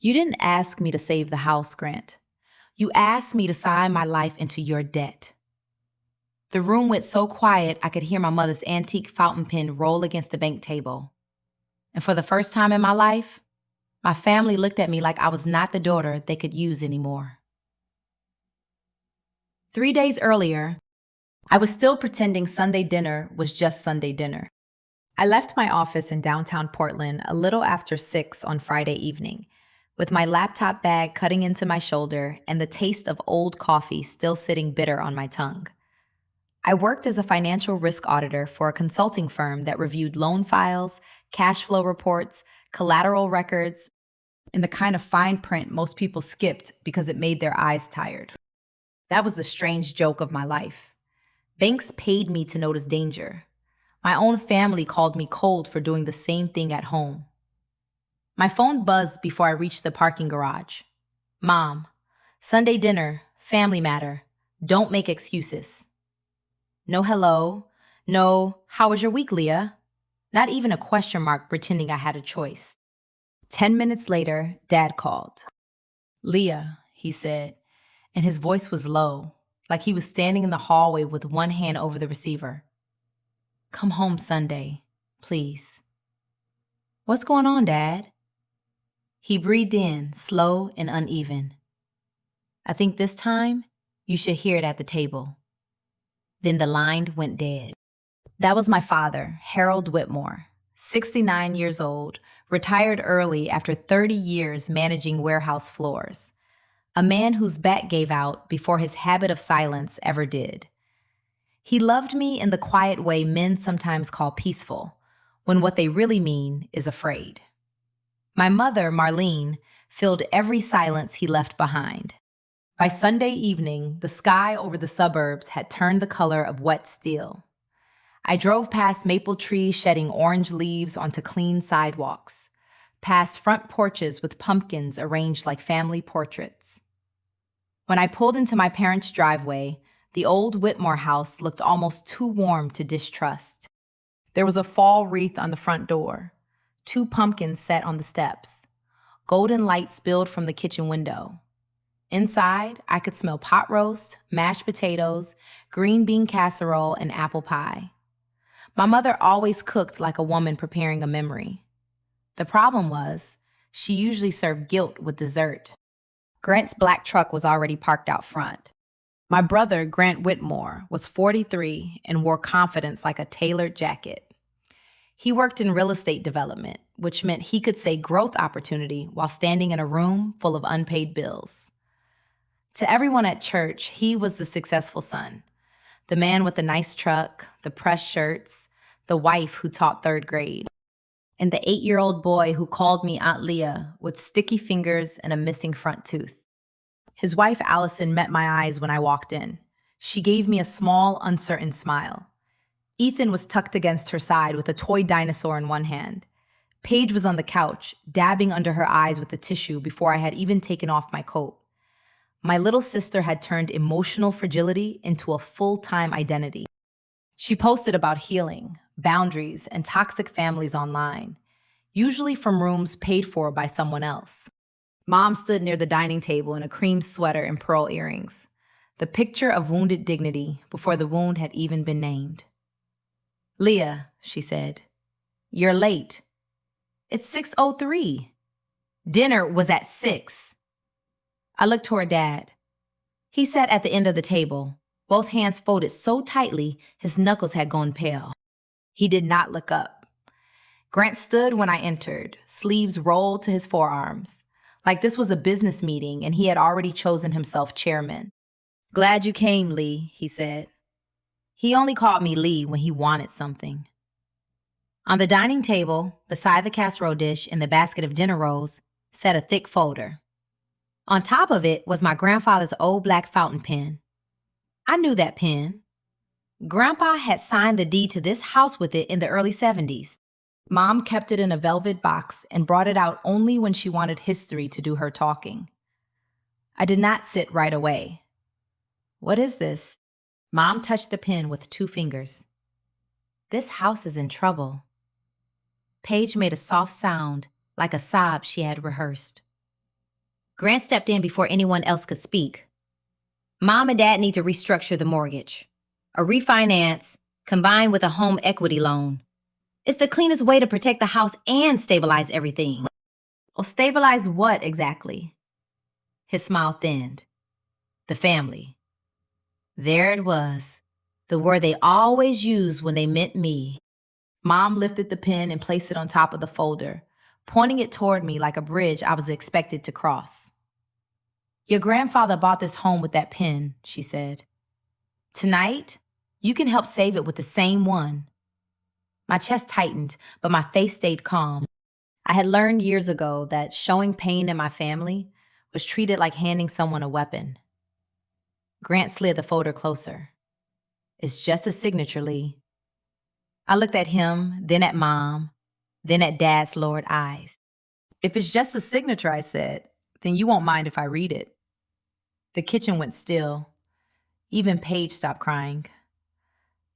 You didn't ask me to save the house, Grant. You asked me to sign my life into your debt. The room went so quiet I could hear my mother's antique fountain pen roll against the bank table. And for the first time in my life, my family looked at me like I was not the daughter they could use anymore. 3 days earlier, I was still pretending Sunday dinner was just Sunday dinner. I left my office in downtown Portland a little after 6 on Friday evening, with my laptop bag cutting into my shoulder and the taste of old coffee still sitting bitter on my tongue. I worked as a financial risk auditor for a consulting firm that reviewed loan files, cash flow reports, collateral records, and the kind of fine print most people skipped because it made their eyes tired. That was the strange joke of my life. Banks paid me to notice danger. My own family called me cold for doing the same thing at home. My phone buzzed before I reached the parking garage. Mom, Sunday dinner, family matter. Don't make excuses. No hello. No, how was your week, Leah? Not even a question mark pretending I had a choice. 10 minutes later, Dad called. Leah, he said, and his voice was low, like he was standing in the hallway with one hand over the receiver. Come home Sunday, please. What's going on, Dad? He breathed in, slow and uneven. I think this time you should hear it at the table. Then the line went dead. That was my father, Harold Whitmore, 69 years old, retired early after 30 years managing warehouse floors. A man whose back gave out before his habit of silence ever did. He loved me in the quiet way men sometimes call peaceful, when what they really mean is afraid. My mother, Marlene, filled every silence he left behind. By Sunday evening, the sky over the suburbs had turned the color of wet steel. I drove past maple trees shedding orange leaves onto clean sidewalks, past front porches with pumpkins arranged like family portraits. When I pulled into my parents' driveway, the old Whitmore house looked almost too warm to distrust. There was a fall wreath on the front door, 2 pumpkins set on the steps. Golden light spilled from the kitchen window. Inside, I could smell pot roast, mashed potatoes, green bean casserole, and apple pie. My mother always cooked like a woman preparing a memory. The problem was, she usually served guilt with dessert. Grant's black truck was already parked out front. My brother, Grant Whitmore, was 43 and wore confidence like a tailored jacket. He worked in real estate development, which meant he could say growth opportunity while standing in a room full of unpaid bills. To everyone at church, he was the successful son, the man with the nice truck, the pressed shirts, the wife who taught 3rd grade, and the 8-year-old boy who called me Aunt Leah with sticky fingers and a missing front tooth. His wife, Allison, met my eyes when I walked in. She gave me a small, uncertain smile. Ethan was tucked against her side with a toy dinosaur in one hand. Paige was on the couch, dabbing under her eyes with a tissue before I had even taken off my coat. My little sister had turned emotional fragility into a full-time identity. She posted about healing, boundaries, and toxic families online, usually from rooms paid for by someone else. Mom stood near the dining table in a cream sweater and pearl earrings, the picture of wounded dignity before the wound had even been named. Leah, she said, you're late. It's 6:03. Dinner was at 6. I looked toward Dad. He sat at the end of the table, both hands folded so tightly his knuckles had gone pale. He did not look up. Grant stood when I entered, sleeves rolled to his forearms, like this was a business meeting and he had already chosen himself chairman. Glad you came, Lee, he said. He only called me Lee when he wanted something. On the dining table, beside the casserole dish and the basket of dinner rolls, sat a thick folder. On top of it was my grandfather's old black fountain pen. I knew that pen. Grandpa had signed the deed to this house with it in the early 70s. Mom kept it in a velvet box and brought it out only when she wanted history to do her talking. I did not sit right away. What is this? Mom touched the pen with 2 fingers. This house is in trouble. Paige made a soft sound, like a sob she had rehearsed. Grant stepped in before anyone else could speak. Mom and Dad need to restructure the mortgage. A refinance combined with a home equity loan. It's the cleanest way to protect the house and stabilize everything. Well, stabilize what exactly? His smile thinned. The family. There it was, the word they always used when they meant me. Mom lifted the pen and placed it on top of the folder, pointing it toward me like a bridge I was expected to cross. Your grandfather bought this home with that pen, she said. Tonight, you can help save it with the same one. My chest tightened, but my face stayed calm. I had learned years ago that showing pain in my family was treated like handing someone a weapon. Grant slid the folder closer. It's just a signature, Lee. I looked at him, then at Mom, then at Dad's lowered eyes. If it's just a signature, I said, then you won't mind if I read it. The kitchen went still. Even Paige stopped crying.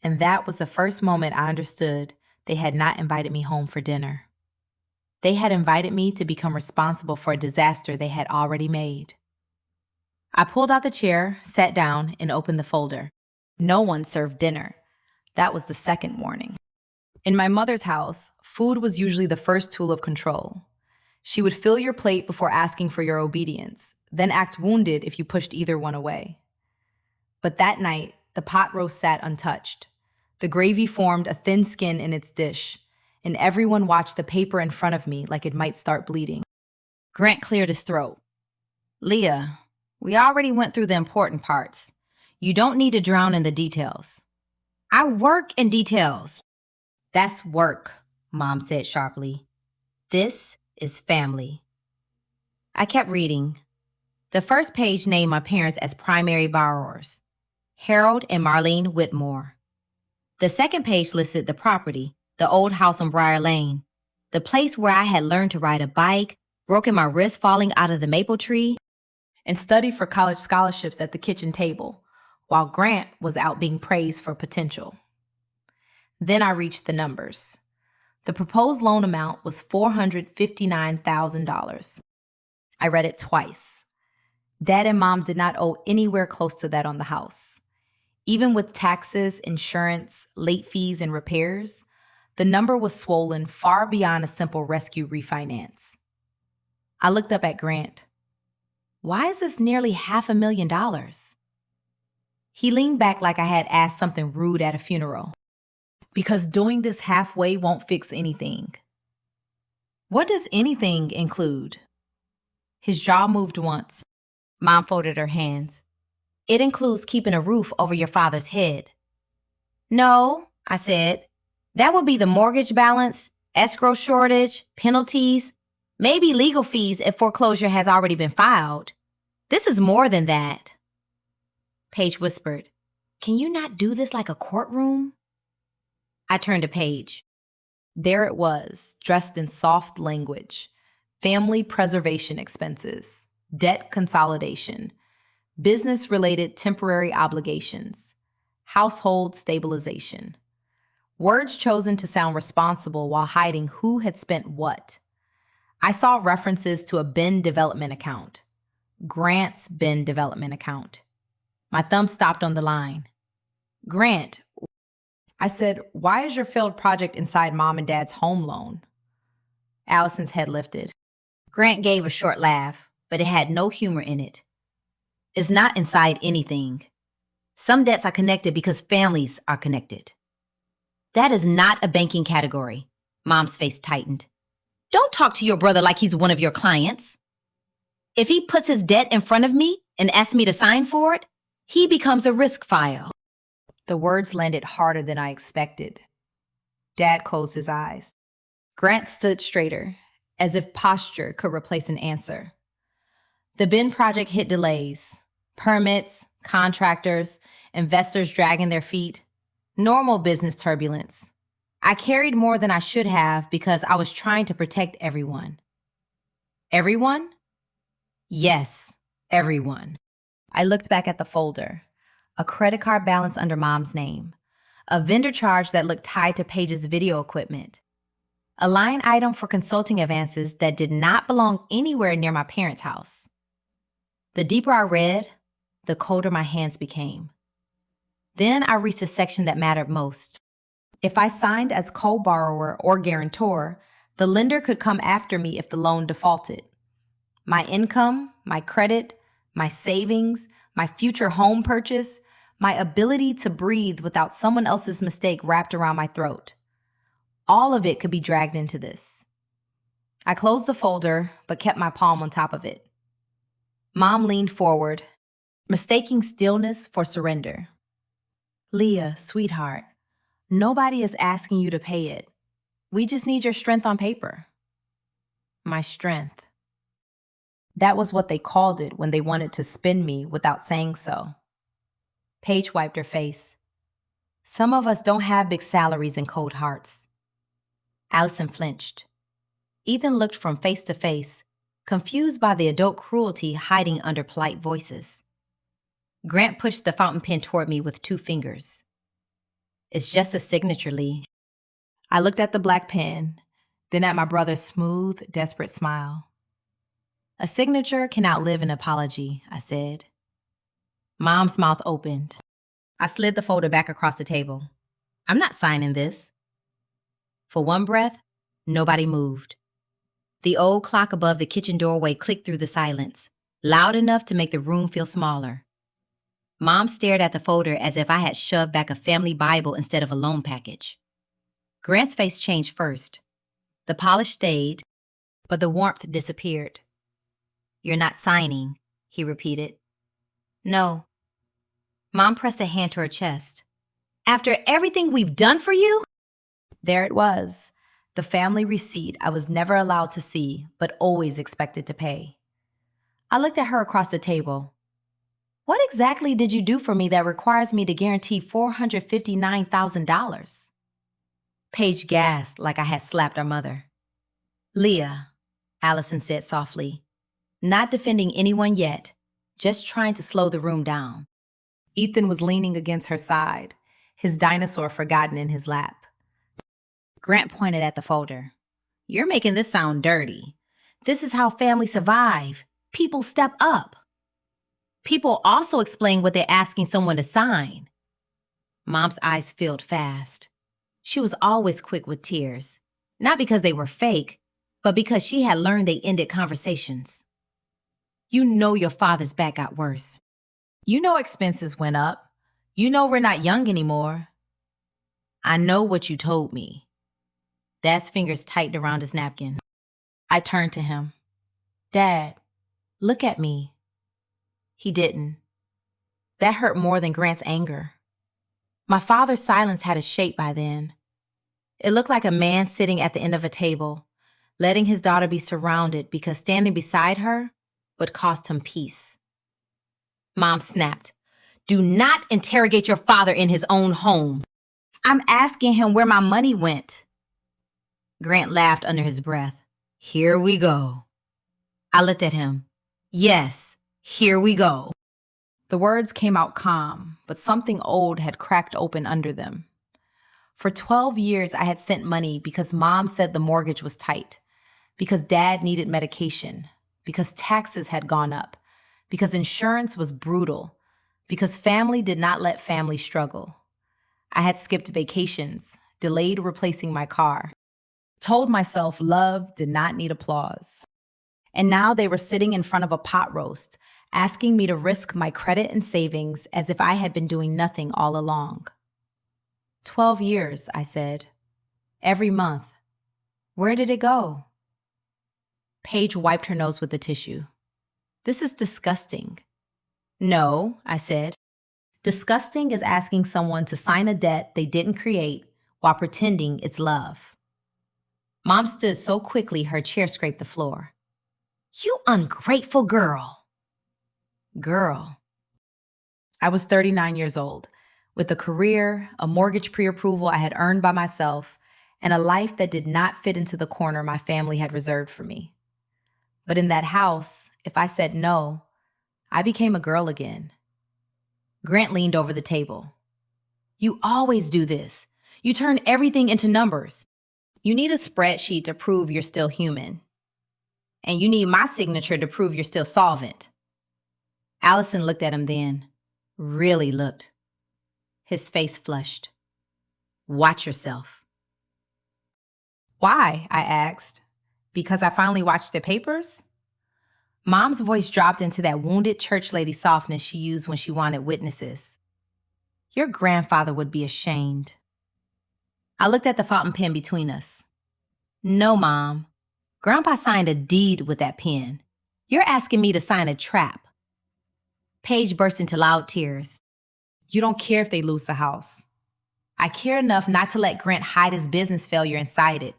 And that was the first moment I understood they had not invited me home for dinner. They had invited me to become responsible for a disaster they had already made. I pulled out the chair, sat down, and opened the folder. No one served dinner. That was the second warning. In my mother's house, food was usually the first tool of control. She would fill your plate before asking for your obedience, then act wounded if you pushed either one away. But that night, the pot roast sat untouched. The gravy formed a thin skin in its dish, and everyone watched the paper in front of me like it might start bleeding. Grant cleared his throat. Leah, we already went through the important parts. You don't need to drown in the details. I work in details. That's work, Mom said sharply. This is family. I kept reading. The first page named my parents as primary borrowers, Harold and Marlene Whitmore. The second page listed the property, the old house on Briar Lane, the place where I had learned to ride a bike, broken my wrist falling out of the maple tree, and studied for college scholarships at the kitchen table, while Grant was out being praised for potential. Then I reached the numbers. The proposed loan amount was $459,000. I read it twice. Dad and Mom did not owe anywhere close to that on the house. Even with taxes, insurance, late fees, and repairs, the number was swollen far beyond a simple rescue refinance. I looked up at Grant. Why is this nearly $500,000? He leaned back like I had asked something rude at a funeral. Because doing this halfway won't fix anything. What does anything include? His jaw moved once. Mom folded her hands. It includes keeping a roof over your father's head. No, I said. That would be the mortgage balance, escrow shortage, penalties, maybe legal fees if foreclosure has already been filed. This is more than that. Paige whispered, Can you not do this like a courtroom? I turned to Paige. There it was, dressed in soft language. Family preservation expenses, debt consolidation, business-related temporary obligations, household stabilization. Words chosen to sound responsible while hiding who had spent what. I saw references to a Ben development account, Grant's Ben development account. My thumb stopped on the line. Grant, I said, why is your failed project inside Mom and Dad's home loan? Allison's head lifted. Grant gave a short laugh, but it had no humor in it. It's not inside anything. Some debts are connected because families are connected. That is not a banking category. Mom's face tightened. Don't talk to your brother like he's one of your clients. If he puts his debt in front of me and asks me to sign for it, he becomes a risk file. The words landed harder than I expected. Dad closed his eyes. Grant stood straighter, as if posture could replace an answer. The Ben project hit delays. Permits, contractors, investors dragging their feet. Normal business turbulence. I carried more than I should have because I was trying to protect everyone. Everyone? Yes, everyone. I looked back at the folder. A credit card balance under Mom's name. A vendor charge that looked tied to Paige's video equipment. A line item for consulting advances that did not belong anywhere near my parents' house. The deeper I read, the colder my hands became. Then I reached a section that mattered most. If I signed as co-borrower or guarantor, the lender could come after me if the loan defaulted. My income, my credit, my savings, my future home purchase, my ability to breathe without someone else's mistake wrapped around my throat. All of it could be dragged into this. I closed the folder, but kept my palm on top of it. Mom leaned forward, mistaking stillness for surrender. Leah, sweetheart, nobody is asking you to pay it. We just need your strength on paper. My strength. That was what they called it when they wanted to spin me without saying so. Paige wiped her face. Some of us don't have big salaries and cold hearts. Allison flinched. Ethan looked from face to face, confused by the adult cruelty hiding under polite voices. Grant pushed the fountain pen toward me with 2 fingers. It's just a signature, Lee. I looked at the black pen, then at my brother's smooth, desperate smile. A signature can outlive an apology, I said. Mom's mouth opened. I slid the folder back across the table. I'm not signing this. For one breath, nobody moved. The old clock above the kitchen doorway clicked through the silence, loud enough to make the room feel smaller. Mom stared at the folder as if I had shoved back a family Bible instead of a loan package. Grant's face changed first. The polish stayed, but the warmth disappeared. You're not signing, he repeated. No. Mom pressed a hand to her chest. After everything we've done for you? There it was, the family receipt I was never allowed to see, but always expected to pay. I looked at her across the table. What exactly did you do for me that requires me to guarantee $459,000? Paige gasped like I had slapped our mother. Leah, Allison said softly, not defending anyone yet, just trying to slow the room down. Ethan was leaning against her side, his dinosaur forgotten in his lap. Grant pointed at the folder. You're making this sound dirty. This is how families survive. People step up. People also explain what they're asking someone to sign. Mom's eyes filled fast. She was always quick with tears, not because they were fake, but because she had learned they ended conversations. You know your father's back got worse. You know expenses went up. You know we're not young anymore. I know what you told me. Dad's fingers tightened around his napkin. I turned to him. Dad, look at me. He didn't. That hurt more than Grant's anger. My father's silence had a shape by then. It looked like a man sitting at the end of a table, letting his daughter be surrounded because standing beside her would cost him peace. Mom snapped. Do not interrogate your father in his own home. I'm asking him where my money went. Grant laughed under his breath. Here we go. I looked at him. Yes, here we go. The words came out calm, but something old had cracked open under them. For 12 years, I had sent money because Mom said the mortgage was tight, because Dad needed medication, because taxes had gone up, because insurance was brutal, because family did not let family struggle. I had skipped vacations, delayed replacing my car, told myself love did not need applause. And now they were sitting in front of a pot roast, asking me to risk my credit and savings as if I had been doing nothing all along. 12 years, I said. Every month. Where did it go? Paige wiped her nose with the tissue. This is disgusting. No, I said. Disgusting is asking someone to sign a debt they didn't create while pretending it's love. Mom stood so quickly her chair scraped the floor. You ungrateful girl. Girl. I was 39 years old, with a career, a mortgage pre-approval I had earned by myself, and a life that did not fit into the corner my family had reserved for me. But in that house, if I said no, I became a girl again. Grant leaned over the table. You always do this. You turn everything into numbers. You need a spreadsheet to prove you're still human. And you need my signature to prove you're still solvent. Allison looked at him then. Really looked. His face flushed. Watch yourself. Why? I asked. Because I finally watched the papers? Mom's voice dropped into that wounded church lady softness she used when she wanted witnesses. Your grandfather would be ashamed. I looked at the fountain pen between us. No, Mom. Grandpa signed a deed with that pen. You're asking me to sign a trap. Paige burst into loud tears. You don't care if they lose the house. I care enough not to let Grant hide his business failure inside it.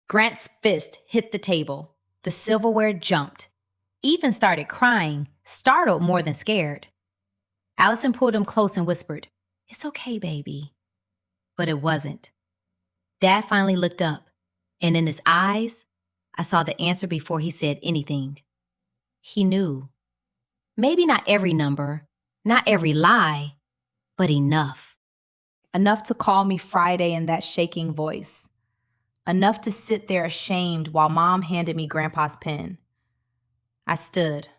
Grant's fist hit the table. The silverware jumped. Even started crying, startled more than scared. Allison pulled him close and whispered, "It's okay, baby." But it wasn't. Dad finally looked up, and in his eyes, I saw the answer before he said anything. He knew. Maybe not every number, not every lie, but enough. Enough to call me Friday in that shaking voice. Enough to sit there ashamed while Mom handed me Grandpa's pen. I stood.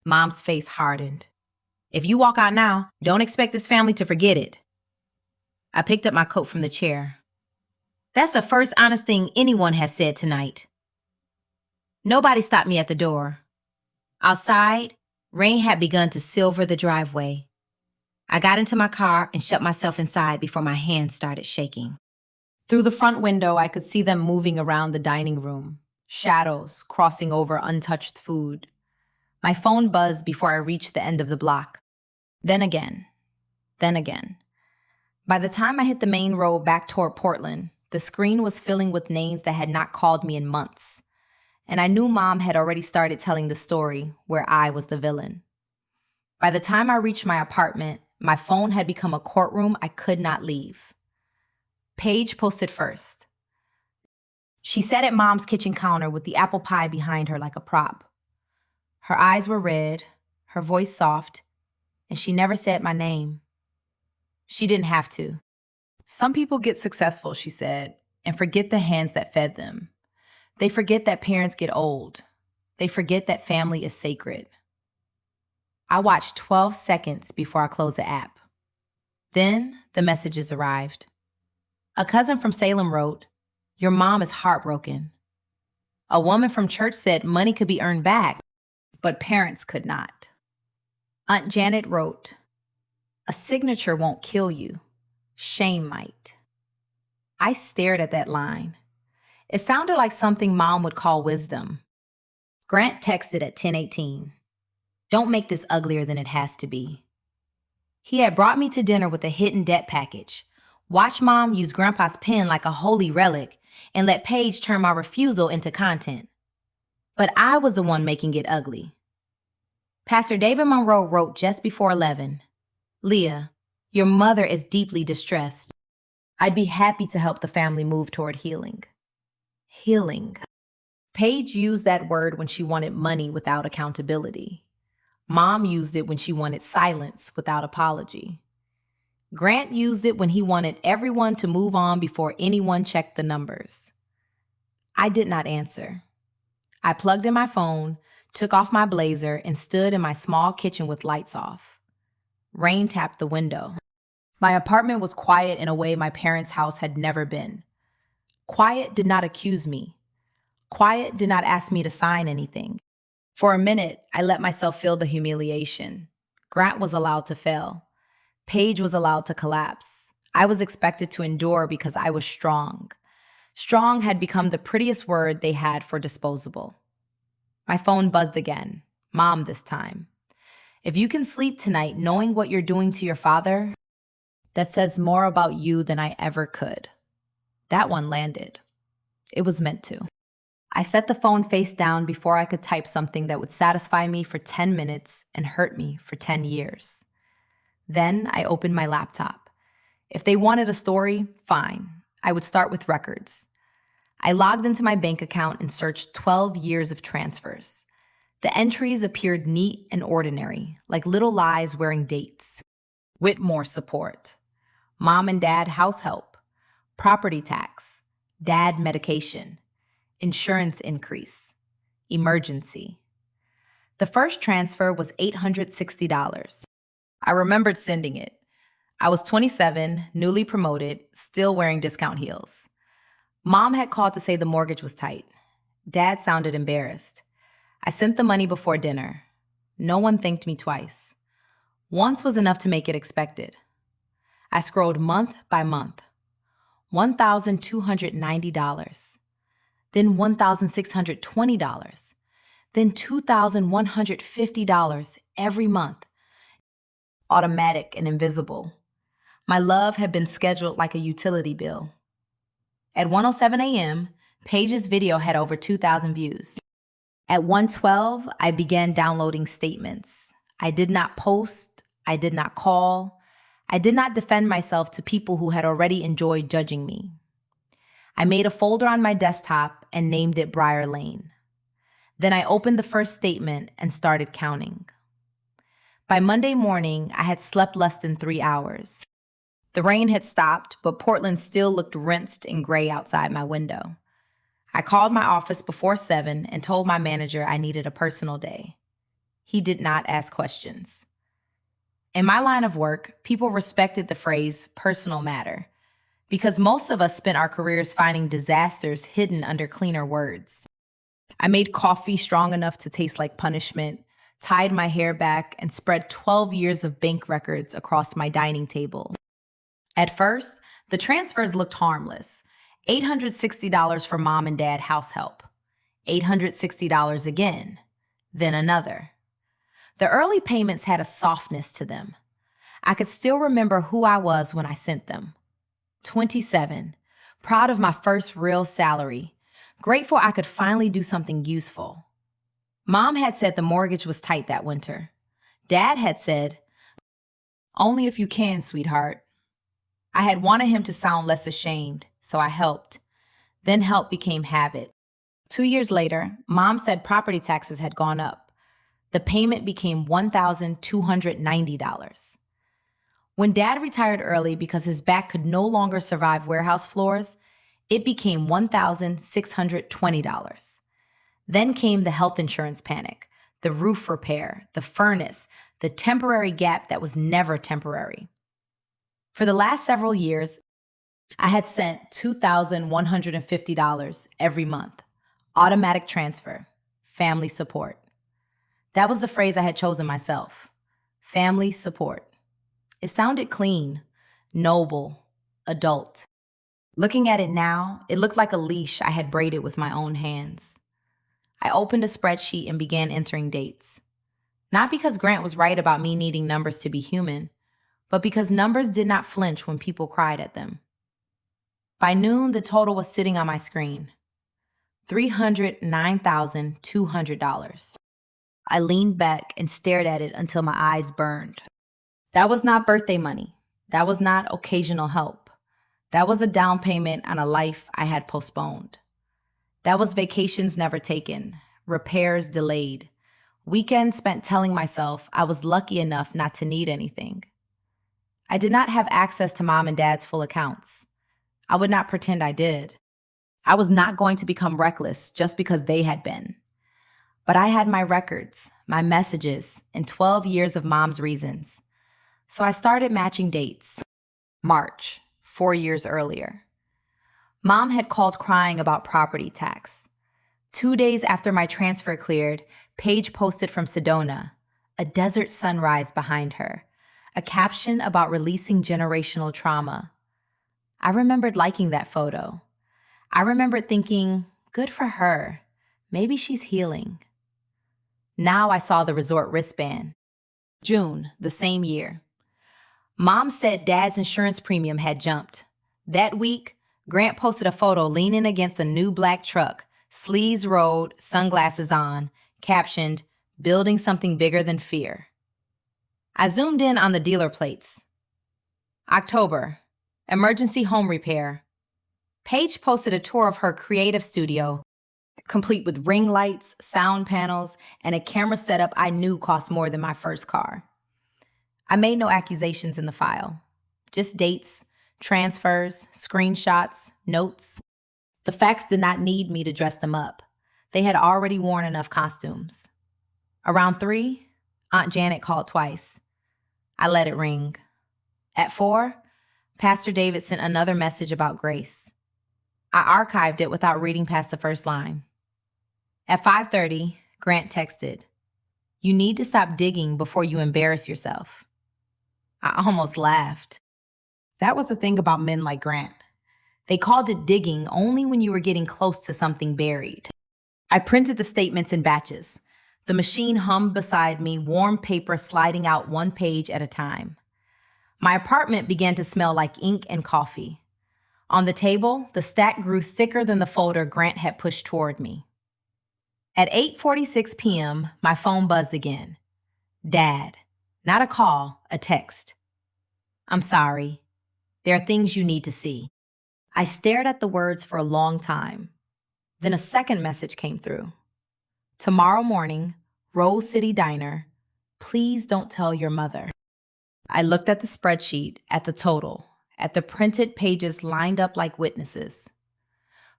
Mom's face hardened. If you walk out now, don't expect this family to forget it. I picked up my coat from the chair. That's the first honest thing anyone has said tonight. Nobody stopped me at the door. Outside, rain had begun to silver the driveway. I got into my car and shut myself inside before my hands started shaking. Through the front window, I could see them moving around the dining room, shadows crossing over untouched food. My phone buzzed before I reached the end of the block. Then again. By the time I hit the main road back toward Portland, the screen was filling with names that had not called me in months. And I knew Mom had already started telling the story where I was the villain. By the time I reached my apartment, my phone had become a courtroom I could not leave. Paige posted first. She sat at Mom's kitchen counter with the apple pie behind her like a prop. Her eyes were red, her voice soft, and she never said my name. She didn't have to. Some people get successful, she said, and forget the hands that fed them. They forget that parents get old. They forget that family is sacred. I watched 12 seconds before I closed the app. Then the messages arrived. A cousin from Salem wrote, "Your mom is heartbroken." A woman from church said money could be earned back, but parents could not. Aunt Janet wrote, "A signature won't kill you. Shame might." I stared at that line. It sounded like something Mom would call wisdom. Grant texted at 10:18. "Don't make this uglier than it has to be." He had brought me to dinner with a hidden debt package. Watch Mom use Grandpa's pen like a holy relic and let Paige turn my refusal into content. But I was the one making it ugly. Pastor David Monroe wrote just before 11, "Leah, your mother is deeply distressed. I'd be happy to help the family move toward healing." Healing. Paige used that word when she wanted money without accountability. Mom used it when she wanted silence without apology. Grant used it when he wanted everyone to move on before anyone checked the numbers. I did not answer. I plugged in my phone, took off my blazer, and stood in my small kitchen with lights off. Rain tapped the window. My apartment was quiet in a way my parents' house had never been. Quiet did not accuse me. Quiet did not ask me to sign anything. For a minute, I let myself feel the humiliation. Grant was allowed to fail. Paige was allowed to collapse. I was expected to endure because I was strong. Strong had become the prettiest word they had for disposable. My phone buzzed again. Mom this time. "If you can sleep tonight knowing what you're doing to your father, that says more about you than I ever could." That one landed. It was meant to. I set the phone face down before I could type something that would satisfy me for 10 minutes and hurt me for 10 years. Then I opened my laptop. If they wanted a story, fine. I would start with records. I logged into my bank account and searched 12 years of transfers. The entries appeared neat and ordinary, like little lies wearing dates. Whitmore support. Mom and dad house help. Property tax. Dad medication. Insurance increase. Emergency. The first transfer was $860. I remembered sending it. I was 27, newly promoted, still wearing discount heels. Mom had called to say the mortgage was tight. Dad sounded embarrassed. I sent the money before dinner. No one thanked me twice. Once was enough to make it expected. I scrolled month by month. $1,290. Then $1,620. Then $2,150 every month. Automatic and invisible. My love had been scheduled like a utility bill. At 1:07 a.m., Paige's video had over 2,000 views. At 1:12, I began downloading statements. I did not post. I did not call. I did not defend myself to people who had already enjoyed judging me. I made a folder on my desktop and named it Briar Lane. Then I opened the first statement and started counting. By Monday morning, I had slept less than 3 hours. The rain had stopped, but Portland still looked rinsed and gray outside my window. I called my office before 7 and told my manager I needed a personal day. He did not ask questions. In my line of work, people respected the phrase personal matter because most of us spent our careers finding disasters hidden under cleaner words. I made coffee strong enough to taste like punishment, tied my hair back, and spread 12 years of bank records across my dining table. At first, the transfers looked harmless. $860 for mom and dad house help. $860 again. Then another. The early payments had a softness to them. I could still remember who I was when I sent them. 27, proud of my first real salary, grateful I could finally do something useful. Mom had said the mortgage was tight that winter. Dad had said, "Only if you can, sweetheart." I had wanted him to sound less ashamed, so I helped. Then help became habit. 2 years later, Mom said property taxes had gone up. The payment became $1,290. When Dad retired early because his back could no longer survive warehouse floors, it became $1,620. Then came the health insurance panic, the roof repair, the furnace, the temporary gap that was never temporary. For the last several years, I had sent $2,150 every month. Automatic transfer, family support. That was the phrase I had chosen myself. Family support. It sounded clean, noble, adult. Looking at it now, it looked like a leash I had braided with my own hands. I opened a spreadsheet and began entering dates. Not because Grant was right about me needing numbers to be human, but because numbers did not flinch when people cried at them. By noon, the total was sitting on my screen. $309,200. I leaned back and stared at it until my eyes burned. That was not birthday money. That was not occasional help. That was a down payment on a life I had postponed. That was vacations never taken, repairs delayed, weekends spent telling myself I was lucky enough not to need anything. I did not have access to Mom and Dad's full accounts. I would not pretend I did. I was not going to become reckless just because they had been. But I had my records, my messages, and 12 years of Mom's reasons. So I started matching dates. March, 4 years earlier. Mom had called crying about property tax. 2 days after my transfer cleared, Paige posted from Sedona, a desert sunrise behind her, a caption about releasing generational trauma. I remembered liking that photo. I remembered thinking, good for her. Maybe she's healing. Now I saw the resort wristband. June, the same year. Mom said Dad's insurance premium had jumped. That week, Grant posted a photo leaning against a new black truck, sleeves rolled, sunglasses on, captioned, "Building something bigger than fear." I zoomed in on the dealer plates. October, emergency home repair. Paige posted a tour of her creative studio, complete with ring lights, sound panels, and a camera setup I knew cost more than my first car. I made no accusations in the file, just dates, transfers, screenshots, notes. The facts did not need me to dress them up. They had already worn enough costumes. Around 3, Aunt Janet called twice. I let it ring. At 4, Pastor David sent another message about grace. I archived it without reading past the first line. At 5:30, Grant texted, "You need to stop digging before you embarrass yourself." I almost laughed. That was the thing about men like Grant. They called it digging only when you were getting close to something buried. I printed the statements in batches. The machine hummed beside me, warm paper sliding out one page at a time. My apartment began to smell like ink and coffee. On the table, the stack grew thicker than the folder Grant had pushed toward me. At 8:46 p.m., my phone buzzed again. Dad. Not a call, a text. "I'm sorry. There are things you need to see." I stared at the words for a long time. Then a second message came through. "Tomorrow morning, Rose City Diner. Please don't tell your mother." I looked at the spreadsheet, at the total, at the printed pages lined up like witnesses.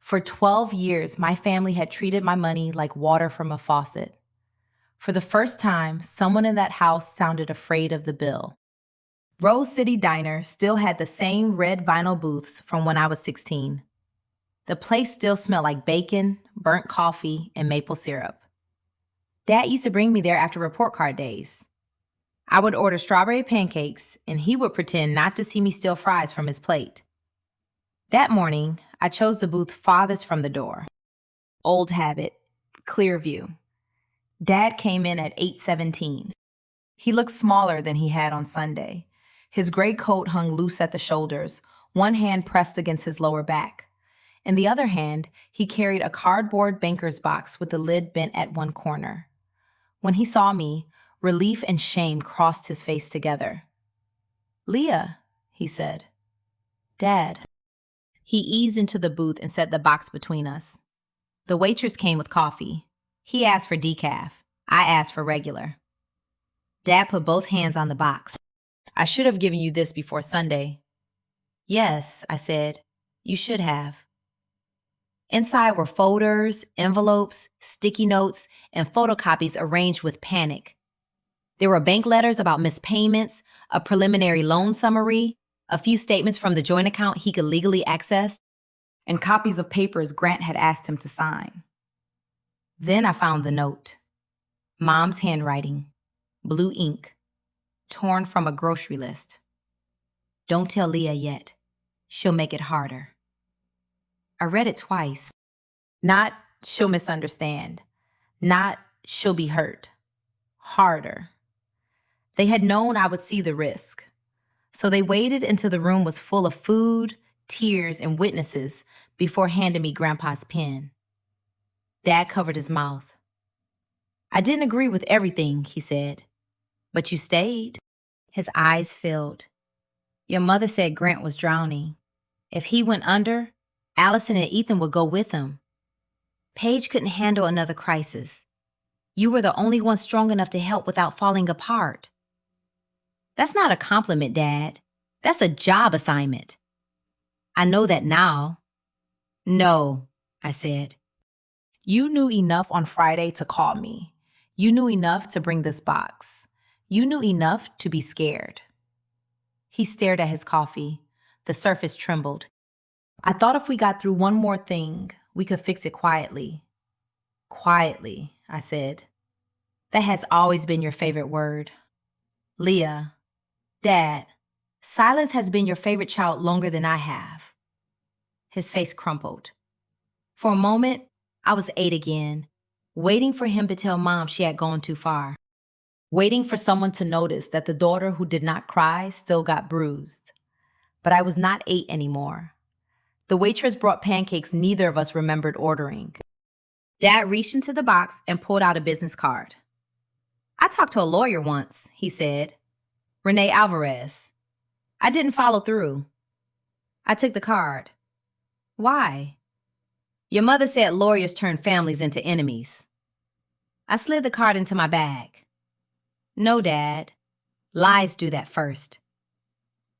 For 12 years, my family had treated my money like water from a faucet. For the first time, someone in that house sounded afraid of the bill. Rose City Diner still had the same red vinyl booths from when I was 16. The place still smelled like bacon, burnt coffee, and maple syrup. Dad used to bring me there after report card days. I would order strawberry pancakes, and he would pretend not to see me steal fries from his plate. That morning, I chose the booth farthest from the door. Old habit, clear view. Dad came in at 8:17. He looked smaller than he had on Sunday. His gray coat hung loose at the shoulders, one hand pressed against his lower back. In the other hand, he carried a cardboard banker's box with the lid bent at one corner. When he saw me, relief and shame crossed his face together. "Leah," he said. "Dad." He eased into the booth and set the box between us. The waitress came with coffee. He asked for decaf. I asked for regular. Dad put both hands on the box. "I should have given you this before Sunday." "Yes," I said. "You should have." Inside were folders, envelopes, sticky notes, and photocopies arranged with panic. There were bank letters about missed payments, a preliminary loan summary, a few statements from the joint account he could legally access, and copies of papers Grant had asked him to sign. Then I found the note. Mom's handwriting, blue ink, torn from a grocery list. "Don't tell Leah yet. She'll make it harder." I read it twice. Not "she'll misunderstand," not "she'll be hurt." Harder. They had known I would see the risk. So they waited until the room was full of food, tears, and witnesses before handing me Grandpa's pen. Dad covered his mouth. "I didn't agree with everything," he said. "But you stayed." His eyes filled. "Your mother said Grant was drowning. If he went under, Allison and Ethan would go with him. Paige couldn't handle another crisis. You were the only one strong enough to help without falling apart." "That's not a compliment, Dad. That's a job assignment." "I know that now." "No," I said. "You knew enough on Friday to call me. You knew enough to bring this box. You knew enough to be scared." He stared at his coffee. The surface trembled. "I thought if we got through one more thing, we could fix it quietly." "Quietly," I said. "That has always been your favorite word." "Leah." "Dad, silence has been your favorite child longer than I have." His face crumpled. For a moment, I was 8 again, waiting for him to tell Mom she had gone too far. Waiting for someone to notice that the daughter who did not cry still got bruised. But I was not 8 anymore. The waitress brought pancakes neither of us remembered ordering. Dad reached into the box and pulled out a business card. "I talked to a lawyer once," he said. "Renee Alvarez. I didn't follow through." I took the card. "Why?" "Your mother said lawyers turn families into enemies." I slid the card into my bag. "No, Dad. Lies do that first."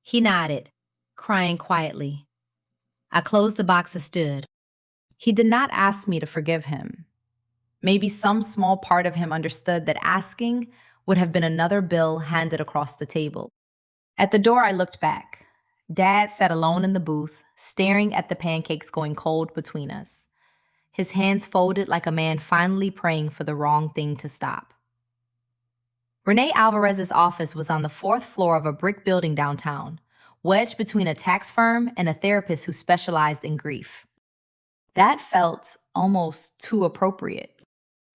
He nodded, crying quietly. I closed the box and stood. He did not ask me to forgive him. Maybe some small part of him understood that asking would have been another bill handed across the table. At the door, I looked back. Dad sat alone in the booth, staring at the pancakes going cold between us, his hands folded like a man finally praying for the wrong thing to stop. Renee Alvarez's office was on the fourth floor of a brick building downtown, wedged between a tax firm and a therapist who specialized in grief. That felt almost too appropriate.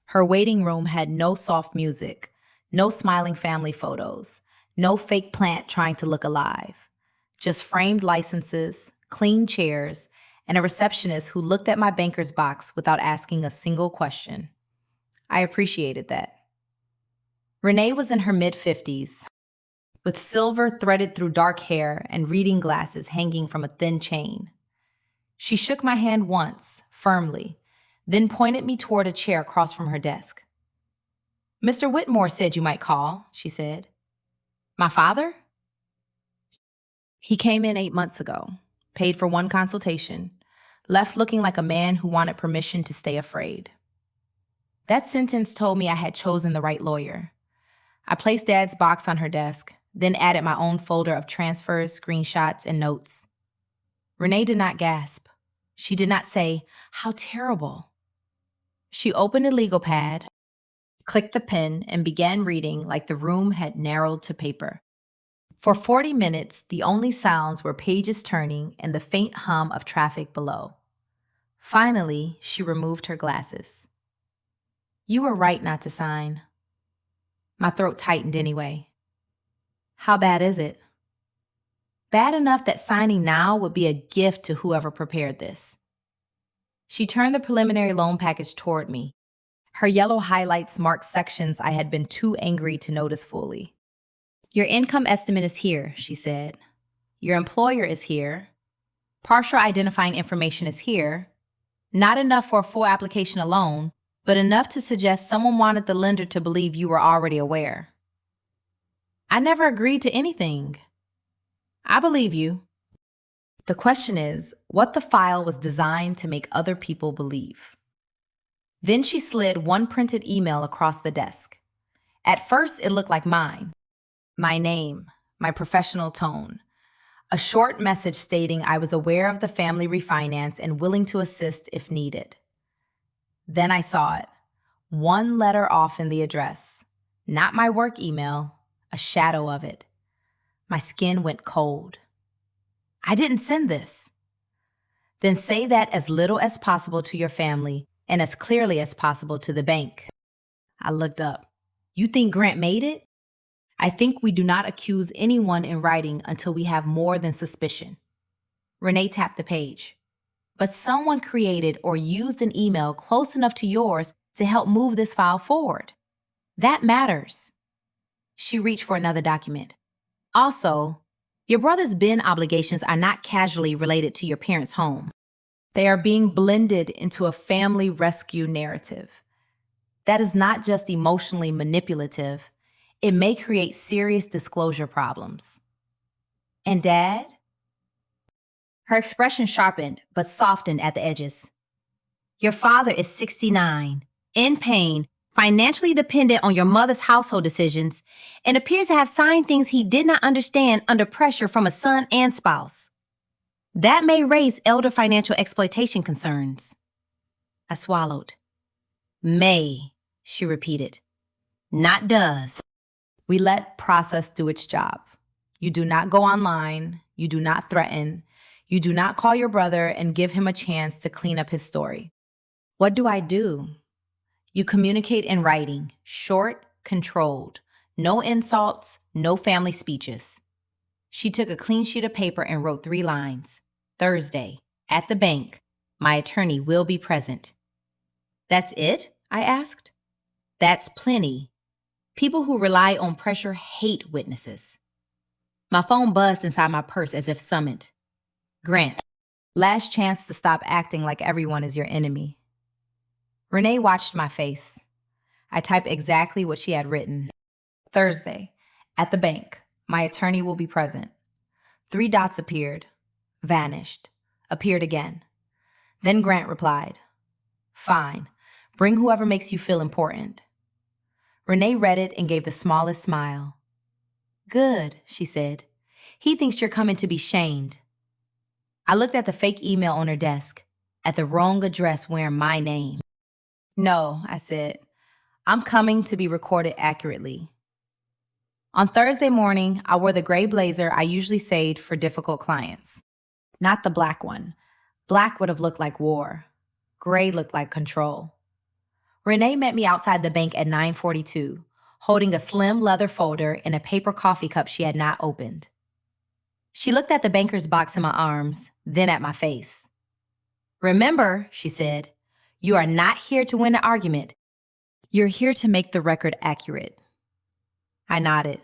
Her waiting room had no soft music, no smiling family photos, no fake plant trying to look alive. Just framed licenses, clean chairs, and a receptionist who looked at my banker's box without asking a single question. I appreciated that. Renee was in her mid-50s, with silver threaded through dark hair and reading glasses hanging from a thin chain. She shook my hand once, firmly, then pointed me toward a chair across from her desk. "Mr. Whitmore said you might call," she said. "My father?" "He came in 8 months ago, paid for one consultation, left looking like a man who wanted permission to stay afraid." That sentence told me I had chosen the right lawyer. I placed Dad's box on her desk, then added my own folder of transfers, screenshots, and notes. Renee did not gasp. She did not say, "How terrible." She opened a legal pad, clicked the pen, and began reading like the room had narrowed to paper. For 40 minutes, the only sounds were pages turning and the faint hum of traffic below. Finally, she removed her glasses. "You were right not to sign." My throat tightened anyway. "How bad is it?" "Bad enough that signing now would be a gift to whoever prepared this." She turned the preliminary loan package toward me. Her yellow highlights marked sections I had been too angry to notice fully. "Your income estimate is here," she said. "Your employer is here. Partial identifying information is here. Not enough for a full application alone, but enough to suggest someone wanted the lender to believe you were already aware." "I never agreed to anything." "I believe you. The question is what the file was designed to make other people believe." Then she slid one printed email across the desk. At first, it looked like mine. My name, my professional tone. A short message stating I was aware of the family refinance and willing to assist if needed. Then I saw it. One letter off in the address. Not my work email, a shadow of it. My skin went cold. "I didn't send this." "Then say that as little as possible to your family and as clearly as possible to the bank." I looked up. "You think Grant made it?" "I think we do not accuse anyone in writing until we have more than suspicion." Renee tapped the page. "But someone created or used an email close enough to yours to help move this file forward. That matters." She reached for another document. "Also, your brother's bin obligations are not casually related to your parents' home. They are being blended into a family rescue narrative. That is not just emotionally manipulative. It may create serious disclosure problems." "And Dad?" Her expression sharpened, but softened at the edges. "Your father is 69, in pain, financially dependent on your mother's household decisions, and appears to have signed things he did not understand under pressure from a son and spouse. That may raise elder financial exploitation concerns." I swallowed. "May," she repeated. "Not does." We let process do its job. You do not go online. You do not threaten. You do not call your brother and give him a chance to clean up his story. What do I do? You communicate in writing, short, controlled. No insults, no family speeches. She took a clean sheet of paper and wrote 3 lines. "Thursday, at the bank, my attorney will be present." "That's it?" I asked. "That's plenty. People who rely on pressure hate witnesses." My phone buzzed inside my purse as if summoned. "Grant, last chance to stop acting like everyone is your enemy." Renee watched my face. I typed exactly what she had written. "Thursday, at the bank, my attorney will be present." 3 dots appeared, vanished, appeared again. Then Grant replied, "Fine. Bring whoever makes you feel important. Renee read it and gave the smallest smile. Good, she said. He thinks you're coming to be shamed. I looked at the fake email on her desk, at the wrong address wearing my name. No, I said. I'm coming to be recorded accurately. On Thursday morning, I wore the gray blazer I usually saved for difficult clients. Not the black one. Black would have looked like war. Gray looked like control. Renee met me outside the bank at 9:42, holding a slim leather folder and a paper coffee cup she had not opened. She looked at the banker's box in my arms, then at my face. Remember, she said, you are not here to win an argument. You're here to make the record accurate. I nodded.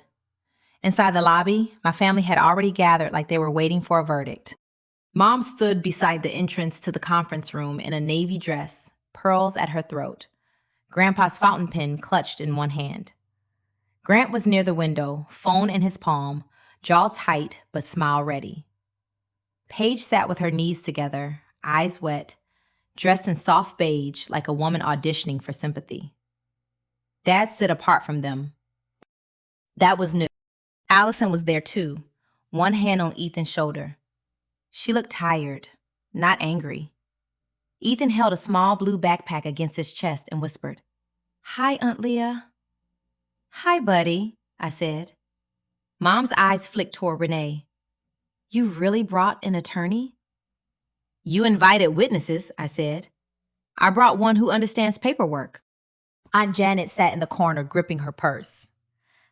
Inside the lobby, my family had already gathered like they were waiting for a verdict. Mom stood beside the entrance to the conference room in a navy dress, pearls at her throat. Grandpa's fountain pen clutched in one hand. Grant was near the window, phone in his palm, jaw tight but smile ready. Paige sat with her knees together, eyes wet, dressed in soft beige like a woman auditioning for sympathy. Dad stood apart from them. That was new. Allison was there too, one hand on Ethan's shoulder. She looked tired, not angry. Ethan held a small blue backpack against his chest and whispered, "Hi, Aunt Leah." "Hi, buddy," I said. Mom's eyes flicked toward Renee. "You really brought an attorney?" "You invited witnesses," I said. "I brought one who understands paperwork." Aunt Janet sat in the corner gripping her purse.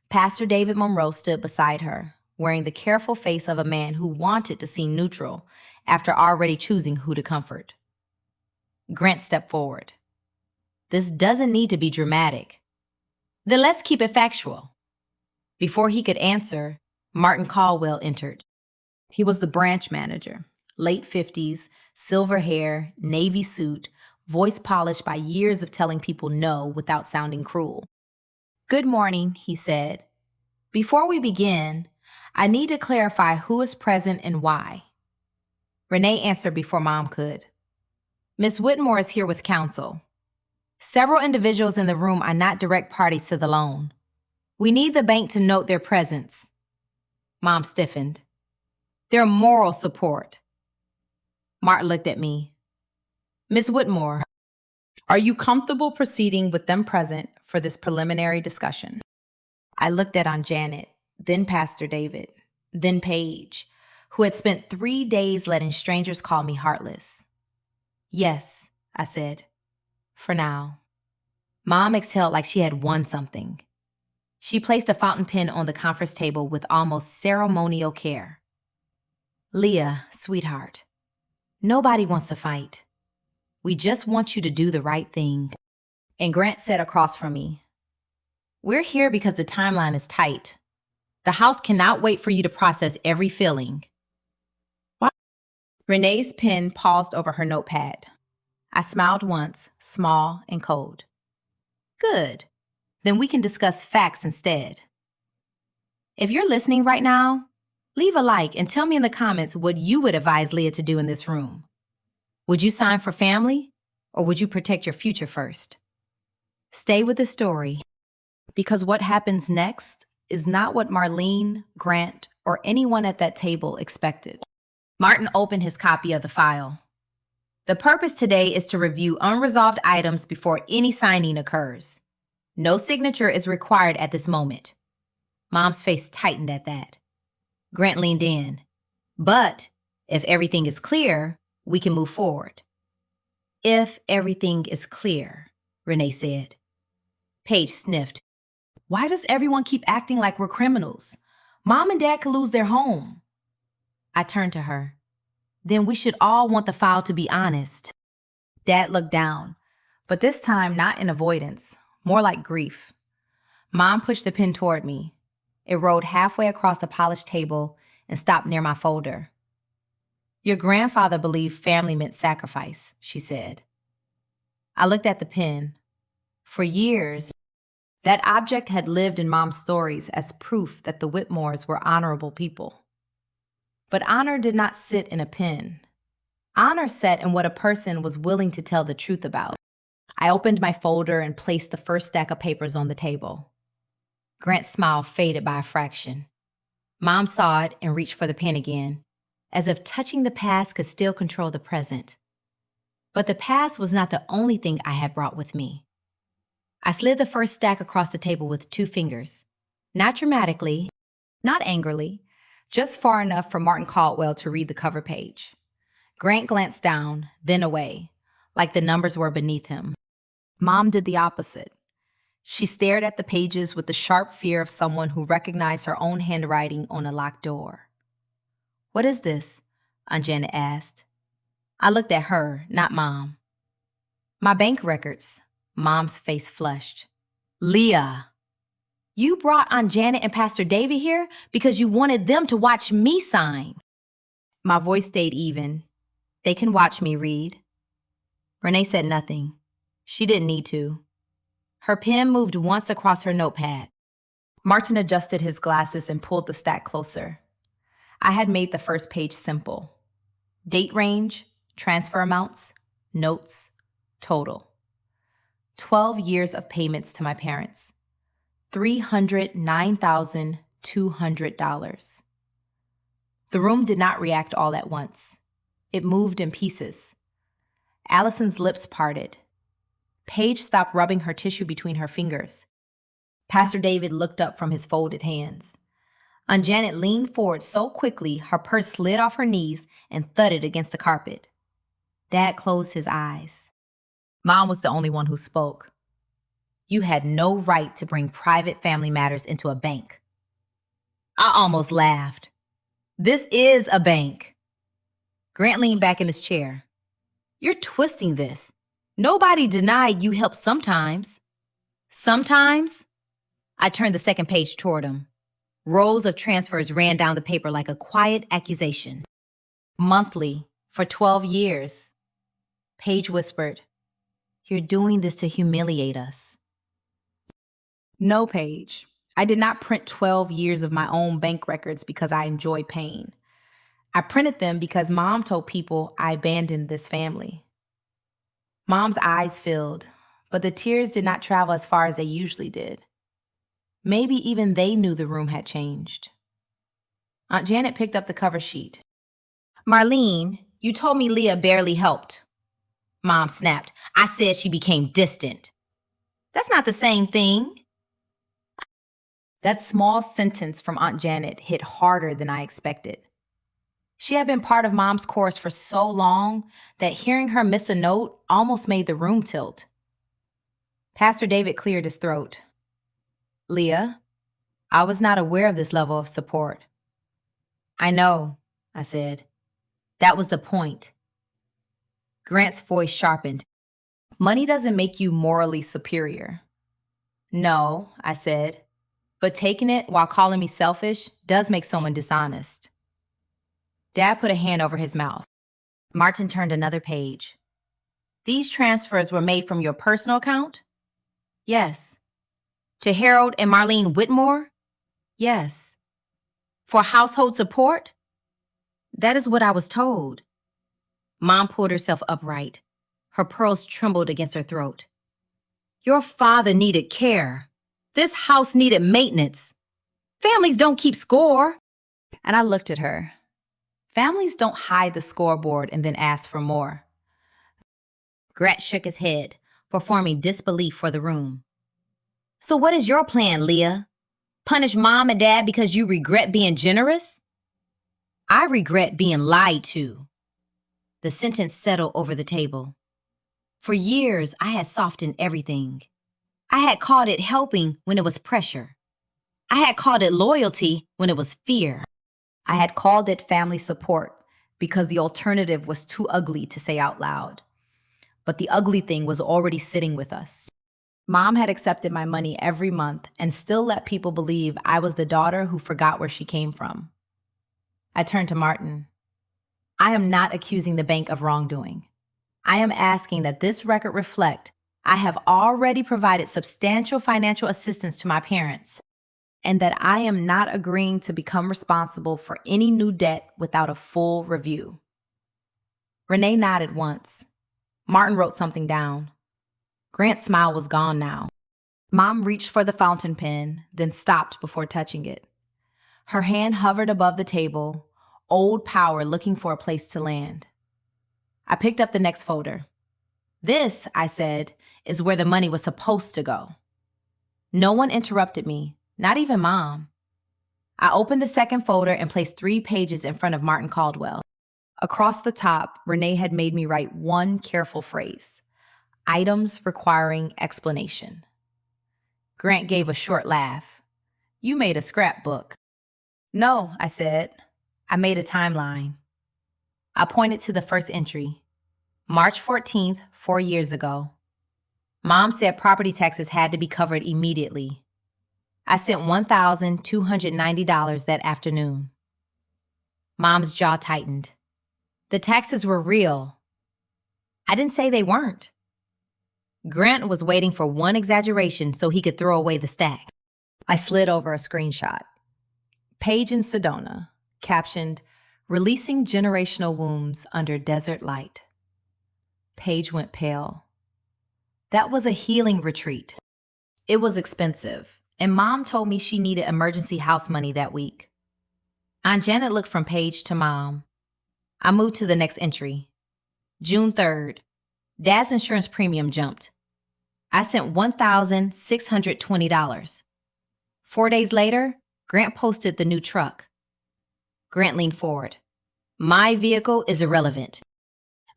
Pastor David Monroe stood beside her, wearing the careful face of a man who wanted to seem neutral after already choosing who to comfort. Grant stepped forward. "This doesn't need to be dramatic." "Then let's keep it factual." Before he could answer, Martin Caldwell entered. He was the branch manager, late 50s, silver hair, navy suit, voice polished by years of telling people no without sounding cruel. "Good morning," he said. "Before we begin, I need to clarify who is present and why." Renee answered before Mom could. "Miss Whitmore is here with counsel. Several individuals in the room are not direct parties to the loan. We need the bank to note their presence." Mom stiffened. "Their moral support." Martin looked at me. "Miss Whitmore, are you comfortable proceeding with them present for this preliminary discussion?" I looked at Aunt Janet, then Pastor David, then Paige, who had spent 3 days letting strangers call me heartless. "Yes," I said, "for now." Mom exhaled like she had won something. She placed a fountain pen on the conference table with almost ceremonial care. "Leah, sweetheart, nobody wants to fight. We just want you to do the right thing." And Grant sat across from me. "We're here because the timeline is tight. The house cannot wait for you to process every feeling." What? Renee's pen paused over her notepad. I smiled once, small and cold. "Good. Then we can discuss facts instead." If you're listening right now, leave a like and tell me in the comments what you would advise Leah to do in this room. Would you sign for family, or would you protect your future first? Stay with the story, because what happens next is not what Marlene, Grant, or anyone at that table expected. Martin opened his copy of the file. "The purpose today is to review unresolved items before any signing occurs. No signature is required at this moment." Mom's face tightened at that. Grant leaned in. "But if everything is clear, we can move forward." "If everything is clear," Renee said. Paige sniffed. "Why does everyone keep acting like we're criminals? Mom and Dad could lose their home." I turned to her. "Then we should all want the file to be honest." Dad looked down, but this time not in avoidance, more like grief. Mom pushed the pen toward me. It rolled halfway across the polished table and stopped near my folder. "Your grandfather believed family meant sacrifice," she said. I looked at the pen. For years, that object had lived in Mom's stories as proof that the Whitmores were honorable people. But honor did not sit in a pen. Honor sat in what a person was willing to tell the truth about. I opened my folder and placed the first stack of papers on the table. Grant's smile faded by a fraction. Mom saw it and reached for the pen again, as if touching the past could still control the present. But the past was not the only thing I had brought with me. I slid the first stack across the table with 2 fingers. Not dramatically, Not angrily, just far enough for Martin Caldwell to read the cover page. Grant glanced down, then away, like the numbers were beneath him. Mom did the opposite. She stared at the pages with the sharp fear of someone who recognized her own handwriting on a locked door. "What is this?" Aunt Janet asked. I looked at her, not Mom. "My bank records." Mom's face flushed. "Leah, you brought Aunt Janet and Pastor David here because you wanted them to watch me sign." My voice stayed even. "They can watch me read." Renee said nothing. She didn't need to. Her pen moved once across her notepad. Martin adjusted his glasses and pulled the stack closer. I had made the first page simple. Date range, transfer amounts, notes, total. 12 years of payments to my parents. $309,200. The room did not react all at once. It moved in pieces. Allison's lips parted. Paige stopped rubbing her tissue between her fingers. Pastor David looked up from his folded hands. Aunt Janet leaned forward so quickly her purse slid off her knees and thudded against the carpet. Dad closed his eyes. Mom was the only one who spoke. "You had no right to bring private family matters into a bank." I almost laughed. "This is a bank." Grant leaned back in his chair. "You're twisting this. Nobody denied you help sometimes." "Sometimes?" I turned the second page toward him. Rows of transfers ran down the paper like a quiet accusation. "Monthly, for 12 years. Paige whispered, "You're doing this to humiliate us." No, Paige. I did not print 12 years of my own bank records because I enjoy pain. I printed them because Mom told people I abandoned this family. Mom's eyes filled, but the tears did not travel as far as they usually did. Maybe even they knew the room had changed. Aunt Janet picked up the cover sheet. "Marlene, you told me Leah barely helped." Mom snapped. "I said she became distant." "That's not the same thing." That small sentence from Aunt Janet hit harder than I expected. She had been part of Mom's course for so long that hearing her miss a note almost made the room tilt. Pastor David cleared his throat. "Leah, I was not aware of this level of support." "I know," I said. "That was the point." Grant's voice sharpened. "Money doesn't make you morally superior." "No," I said, "but taking it while calling me selfish does make someone dishonest." Dad put a hand over his mouth. Martin turned another page. "These transfers were made from your personal account?" "Yes." "To Harold and Marlene Whitmore?" "Yes." "For household support?" "That is what I was told." Mom pulled herself upright. Her pearls trembled against her throat. "Your father needed care. This house needed maintenance. Families don't keep score." And I looked at her. Families don't hide the scoreboard and then ask for more. Grant shook his head, performing disbelief for the room. "So what is your plan, Leah? Punish Mom and Dad because you regret being generous?" "I regret being lied to." The sentence settled over the table. For years, I had softened everything. I had called it helping when it was pressure. I had called it loyalty when it was fear. I had called it family support because the alternative was too ugly to say out loud. But the ugly thing was already sitting with us. Mom had accepted my money every month and still let people believe I was the daughter who forgot where she came from. I turned to Martin. I am not accusing the bank of wrongdoing. I am asking that this record reflect I have already provided substantial financial assistance to my parents, and that I am not agreeing to become responsible for any new debt without a full review. Renee nodded once. Martin wrote something down. Grant's smile was gone now. Mom reached for the fountain pen, then stopped before touching it. Her hand hovered above the table, old power looking for a place to land. I picked up the next folder. This, I said, is where the money was supposed to go. No one interrupted me, not even Mom. I opened the second folder and placed 3 pages in front of Martin Caldwell. Across the top, Renee had made me write one careful phrase: items requiring explanation. Grant gave a short laugh. You made a scrapbook. No, I said. I made a timeline. I pointed to the first entry. March 14th, 4 years ago. Mom said property taxes had to be covered immediately. I sent $1,290 that afternoon. Mom's jaw tightened. The taxes were real. I didn't say they weren't. Grant was waiting for one exaggeration so he could throw away the stack. I slid over a screenshot. Page in Sedona, captioned, "Releasing generational wounds under desert light." Page went pale. That was a healing retreat. It was expensive, and Mom told me she needed emergency house money that week. Aunt Janet looked from Page to Mom. I moved to the next entry. June 3rd. Dad's insurance premium jumped. I sent $1,620. 4 days later, Grant posted the new truck. Grant leaned forward. My vehicle is irrelevant.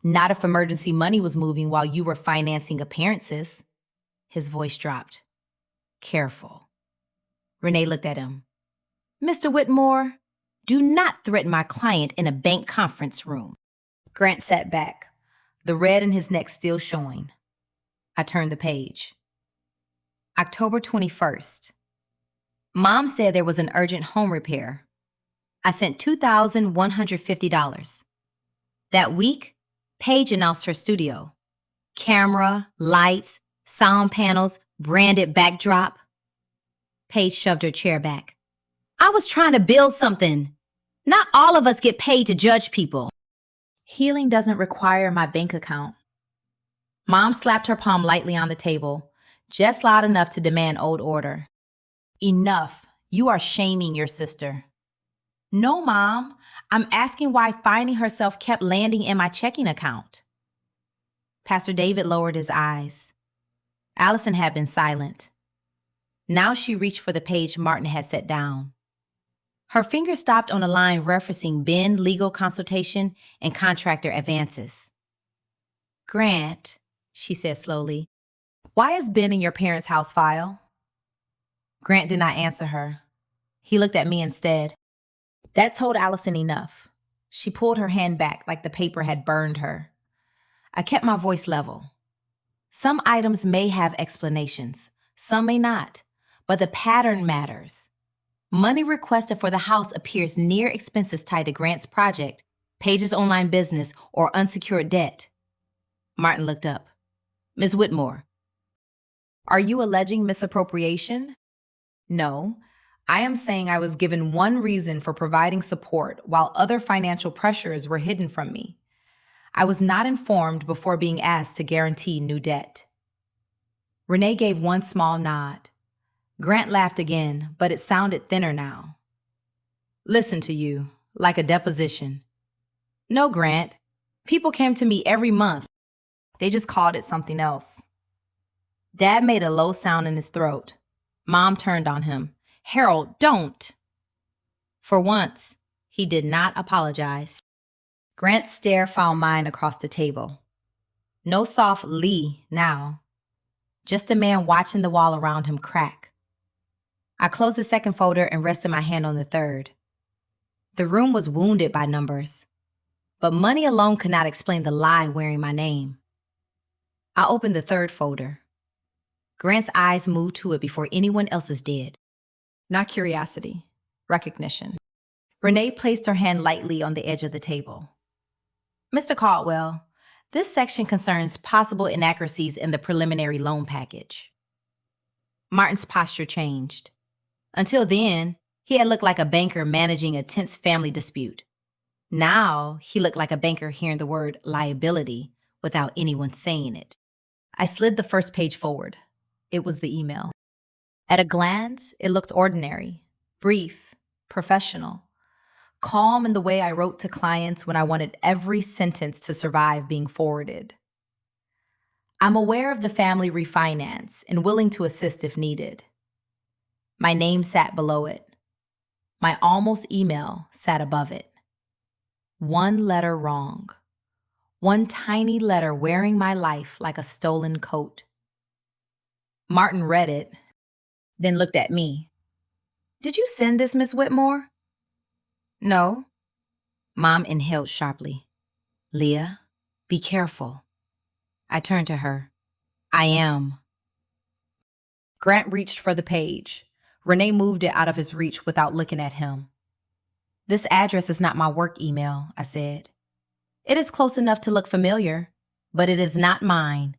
Not if emergency money was moving while you were financing appearances. His voice dropped. Careful. Renee looked at him. Mr. Whitmore, do not threaten my client in a bank conference room. Grant sat back, the red in his neck still showing. I turned the page. October 21st. Mom said there was an urgent home repair. I sent $2,150. That week, Paige announced her studio. Camera, lights, sound panels, branded backdrop. Paige shoved her chair back. I was trying to build something. Not all of us get paid to judge people. Healing doesn't require my bank account. Mom slapped her palm lightly on the table, just loud enough to demand old order. Enough. You are shaming your sister. No, Mom. I'm asking why finding herself kept landing in my checking account. Pastor David lowered his eyes. Allison had been silent. Now she reached for the page Martin had set down. Her finger stopped on a line referencing Ben legal consultation and contractor advances. Grant, she said slowly, why is Ben in your parents' house file? Grant did not answer her. He looked at me instead. That told Allison enough. She pulled her hand back like the paper had burned her. I kept my voice level. Some items may have explanations, some may not, but the pattern matters. Money requested for the house appears near expenses tied to Grant's project, Paige's online business, or unsecured debt. Martin looked up. Ms. Whitmore, are you alleging misappropriation? No. I am saying I was given one reason for providing support while other financial pressures were hidden from me. I was not informed before being asked to guarantee new debt. Renee gave one small nod. Grant laughed again, but it sounded thinner now. Listen to you, like a deposition. No, Grant. People came to me every month. They just called it something else. Dad made a low sound in his throat. Mom turned on him. Harold, don't. For once, he did not apologize. Grant's stare found mine across the table. No soft Lee now. Just a man watching the wall around him crack. I closed the second folder and rested my hand on the third. The room was wounded by numbers, but money alone could not explain the lie wearing my name. I opened the third folder. Grant's eyes moved to it before anyone else's did. Not curiosity, recognition. Renee placed her hand lightly on the edge of the table. Mr. Caldwell, this section concerns possible inaccuracies in the preliminary loan package. Martin's posture changed. Until then, he had looked like a banker managing a tense family dispute. Now, he looked like a banker hearing the word liability without anyone saying it. I slid the first page forward. It was the email. At a glance, it looked ordinary, brief, professional, calm in the way I wrote to clients when I wanted every sentence to survive being forwarded. I'm aware of the family refinance and willing to assist if needed. My name sat below it. My almost email sat above it. One letter wrong. One tiny letter wearing my life like a stolen coat. Martin read it, then looked at me. "Did you send this, Miss Whitmore?" "No." Mom inhaled sharply. "Leah, be careful." I turned to her. "I am." Grant reached for the page. Renee moved it out of his reach without looking at him. "This address is not my work email," I said. "It is close enough to look familiar, but it is not mine.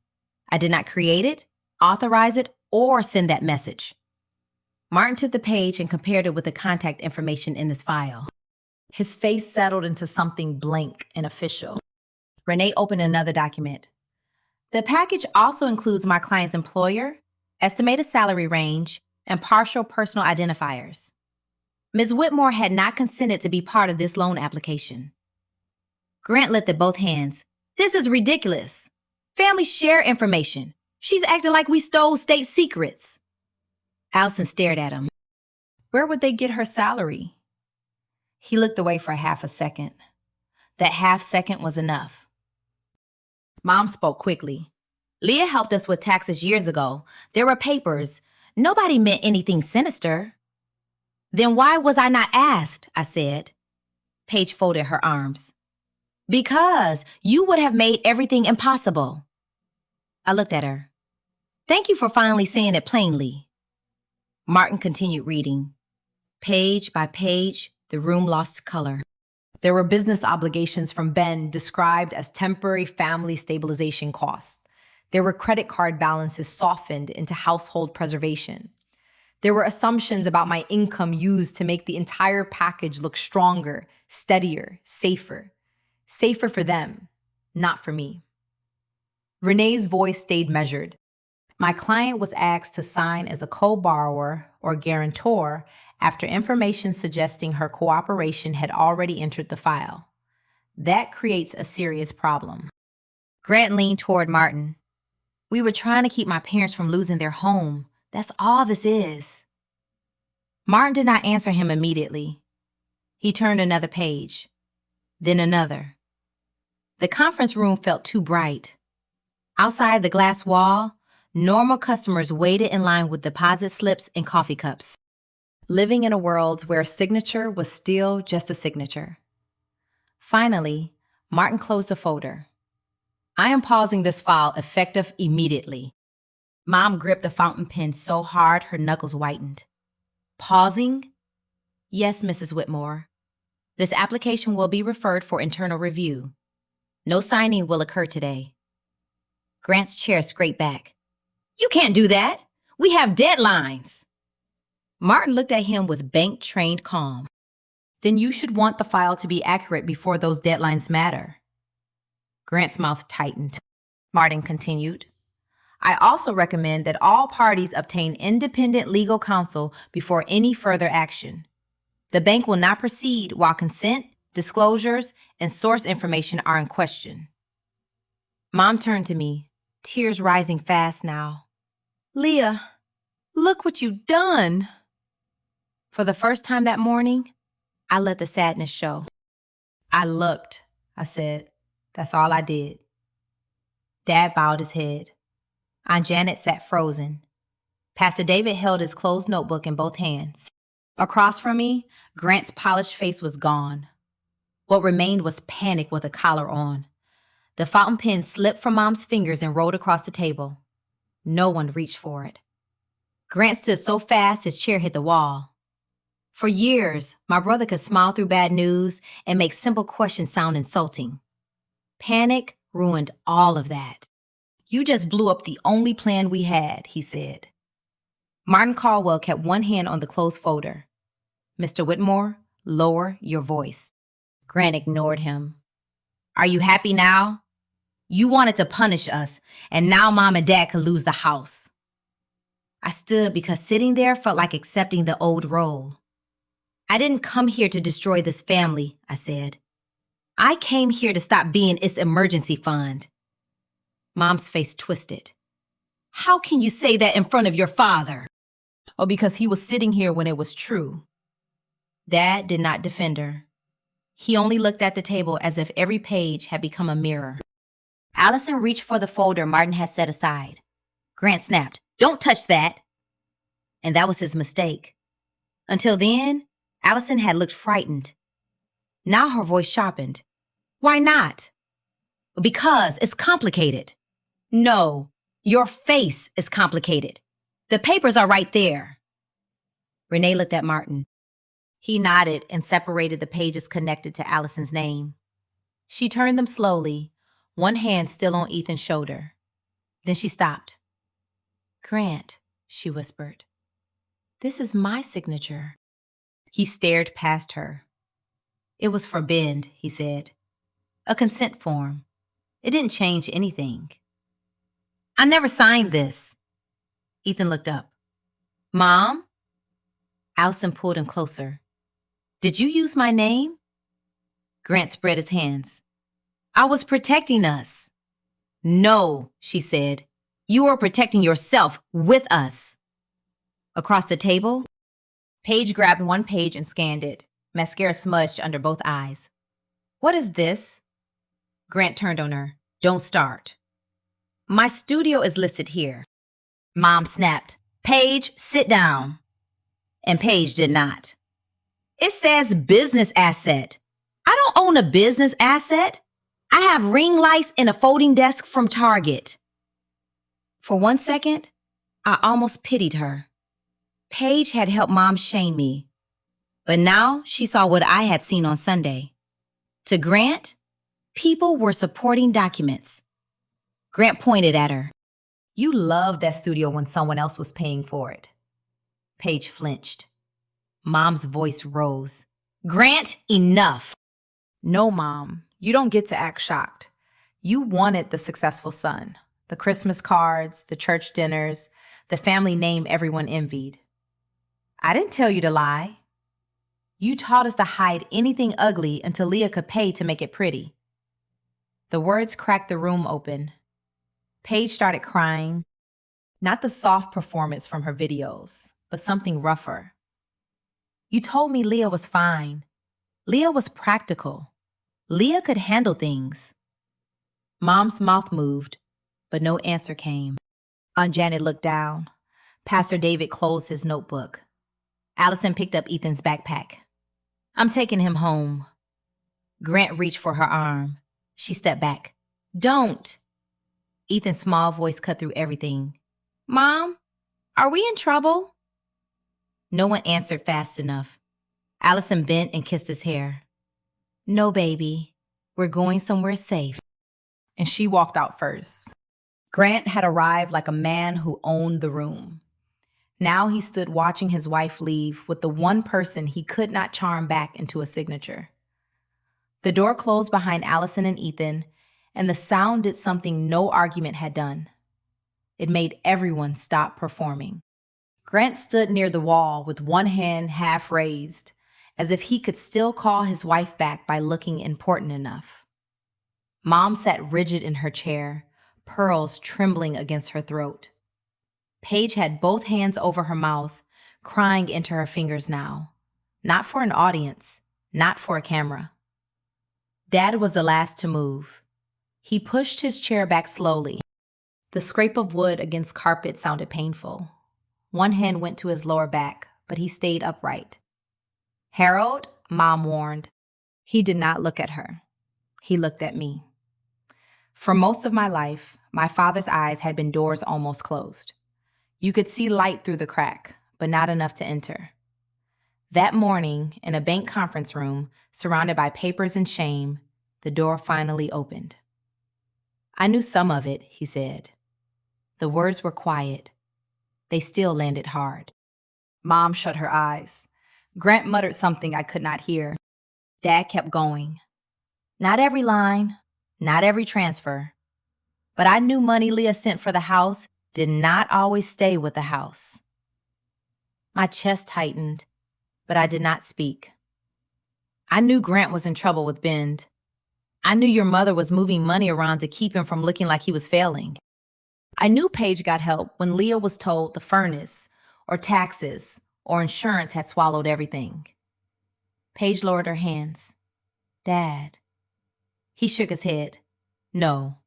I did not create it, authorize it, or send that message." Martin took the page and compared it with the contact information in this file. His face settled into something blank and official. Renee opened another document. "The package also includes my client's employer, estimated salary range, and partial personal identifiers. Ms. Whitmore had not consented to be part of this loan application." Grant lifted both hands. "This is ridiculous. Families share information. She's acting like we stole state secrets." Allison stared at him. "Where would they get her salary?" He looked away for half a second. That half second was enough. Mom spoke quickly. "Leah helped us with taxes years ago. There were papers. Nobody meant anything sinister." "Then why was I not asked?" I said. Paige folded her arms. "Because you would have made everything impossible." I looked at her. "Thank you for finally saying it plainly." Martin continued reading. Page by page, the room lost color. There were business obligations from Ben described as temporary family stabilization costs. There were credit card balances softened into household preservation. There were assumptions about my income used to make the entire package look stronger, steadier, safer. Safer for them, not for me. Renee's voice stayed measured. My client was asked to sign as a co-borrower or guarantor after information suggesting her cooperation had already entered the file. That creates a serious problem. Grant leaned toward Martin. "We were trying to keep my parents from losing their home. That's all this is." Martin did not answer him immediately. He turned another page, then another. The conference room felt too bright. Outside the glass wall, normal customers waited in line with deposit slips and coffee cups, living in a world where a signature was still just a signature. Finally, Martin closed the folder. "I am pausing this file effective immediately." Mom gripped the fountain pen so hard her knuckles whitened. "Pausing?" "Yes, Mrs. Whitmore. This application will be referred for internal review. No signing will occur today." Grant's chair scraped back. "You can't do that. We have deadlines." Martin looked at him with bank-trained calm. "Then you should want the file to be accurate before those deadlines matter." Grant's mouth tightened. Martin continued. "I also recommend that all parties obtain independent legal counsel before any further action. The bank will not proceed while consent, disclosures, and source information are in question." Mom turned to me, tears rising fast now. "Leah, look what you've done." For the first time that morning, I let the sadness show. "I looked," I said. That's all I did. Dad bowed his head. Aunt Janet sat frozen. Pastor David held his closed notebook in both hands. Across from me, Grant's polished face was gone. What remained was panic with a collar on. The fountain pen slipped from Mom's fingers and rolled across the table. No one reached for it. Grant stood so fast his chair hit the wall. For years, my brother could smile through bad news and make simple questions sound insulting. Panic ruined all of that. "You just blew up the only plan we had," he said. Martin Caldwell kept one hand on the closed folder. "Mr. Whitmore, lower your voice." Grant ignored him. "Are you happy now?" You wanted to punish us, and now Mom and Dad could lose the house. I stood because sitting there felt like accepting the old role. I didn't come here to destroy this family, I said. I came here to stop being its emergency fund. Mom's face twisted. How can you say that in front of your father? Oh, because he was sitting here when it was true. Dad did not defend her. He only looked at the table as if every page had become a mirror. Allison reached for the folder Martin had set aside. Grant snapped, "Don't touch that!" And that was his mistake. Until then, Allison had looked frightened. Now her voice sharpened. Why not? Because it's complicated. No, your face is complicated. The papers are right there. Renee looked at Martin. He nodded and separated the pages connected to Allison's name. She turned them slowly, one hand still on Ethan's shoulder. Then she stopped. Grant, she whispered. This is my signature. He stared past her. It was for Ben, he said. A consent form. It didn't change anything. I never signed this. Ethan looked up. Mom? Allison pulled him closer. Did you use my name? Grant spread his hands. I was protecting us. No, she said. You are protecting yourself with us. Across the table, Paige grabbed one page and scanned it, mascara smudged under both eyes. What is this? Grant turned on her. Don't start. My studio is listed here. Mom snapped. Paige, sit down. And Paige did not. It says business asset. I don't own a business asset. I have ring lights and a folding desk from Target. For 1 second, I almost pitied her. Paige had helped Mom shame me. But now she saw what I had seen on Sunday. To Grant, people were supporting documents. Grant pointed at her. You loved that studio when someone else was paying for it. Paige flinched. Mom's voice rose. Grant, enough. No, Mom, you don't get to act shocked. You wanted the successful son, the Christmas cards, the church dinners, the family name everyone envied. I didn't tell you to lie. You taught us to hide anything ugly until Leah could pay to make it pretty. The words cracked the room open. Paige started crying. Not the soft performance from her videos, but something rougher. You told me Leah was fine. Leah was practical. Leah could handle things. Mom's mouth moved, but no answer came. Aunt Janet looked down. Pastor David closed his notebook. Allison picked up Ethan's backpack. I'm taking him home. Grant reached for her arm. She stepped back. Don't. Ethan's small voice cut through everything. Mom, are we in trouble? No one answered fast enough. Allison bent and kissed his hair. No, baby. We're going somewhere safe. And she walked out first. Grant had arrived like a man who owned the room. Now he stood watching his wife leave with the one person he could not charm back into a signature. The door closed behind Allison and Ethan, and the sound did something no argument had done. It made everyone stop performing. Grant stood near the wall with one hand half raised, as if he could still call his wife back by looking important enough. Mom sat rigid in her chair, pearls trembling against her throat. Paige had both hands over her mouth, crying into her fingers now. Not for an audience, not for a camera. Dad was the last to move. He pushed his chair back slowly. The scrape of wood against carpet sounded painful. One hand went to his lower back, but he stayed upright. Harold, Mom warned. He did not look at her. He looked at me. For most of my life, my father's eyes had been doors almost closed. You could see light through the crack, but not enough to enter. That morning, in a bank conference room, surrounded by papers and shame, the door finally opened. I knew some of it, he said. The words were quiet. They still landed hard. Mom shut her eyes. Grant muttered something I could not hear. Dad kept going. Not every line, not every transfer, But I knew money Leah sent for the house did not always stay with the house. My chest tightened, but I did not speak. I knew Grant was in trouble with Bend. I knew your mother was moving money around to keep him from looking like he was failing. I knew Paige got help when Leah was told the furnace, or taxes, or insurance had swallowed everything. Paige lowered her hands. Dad. He shook his head. No.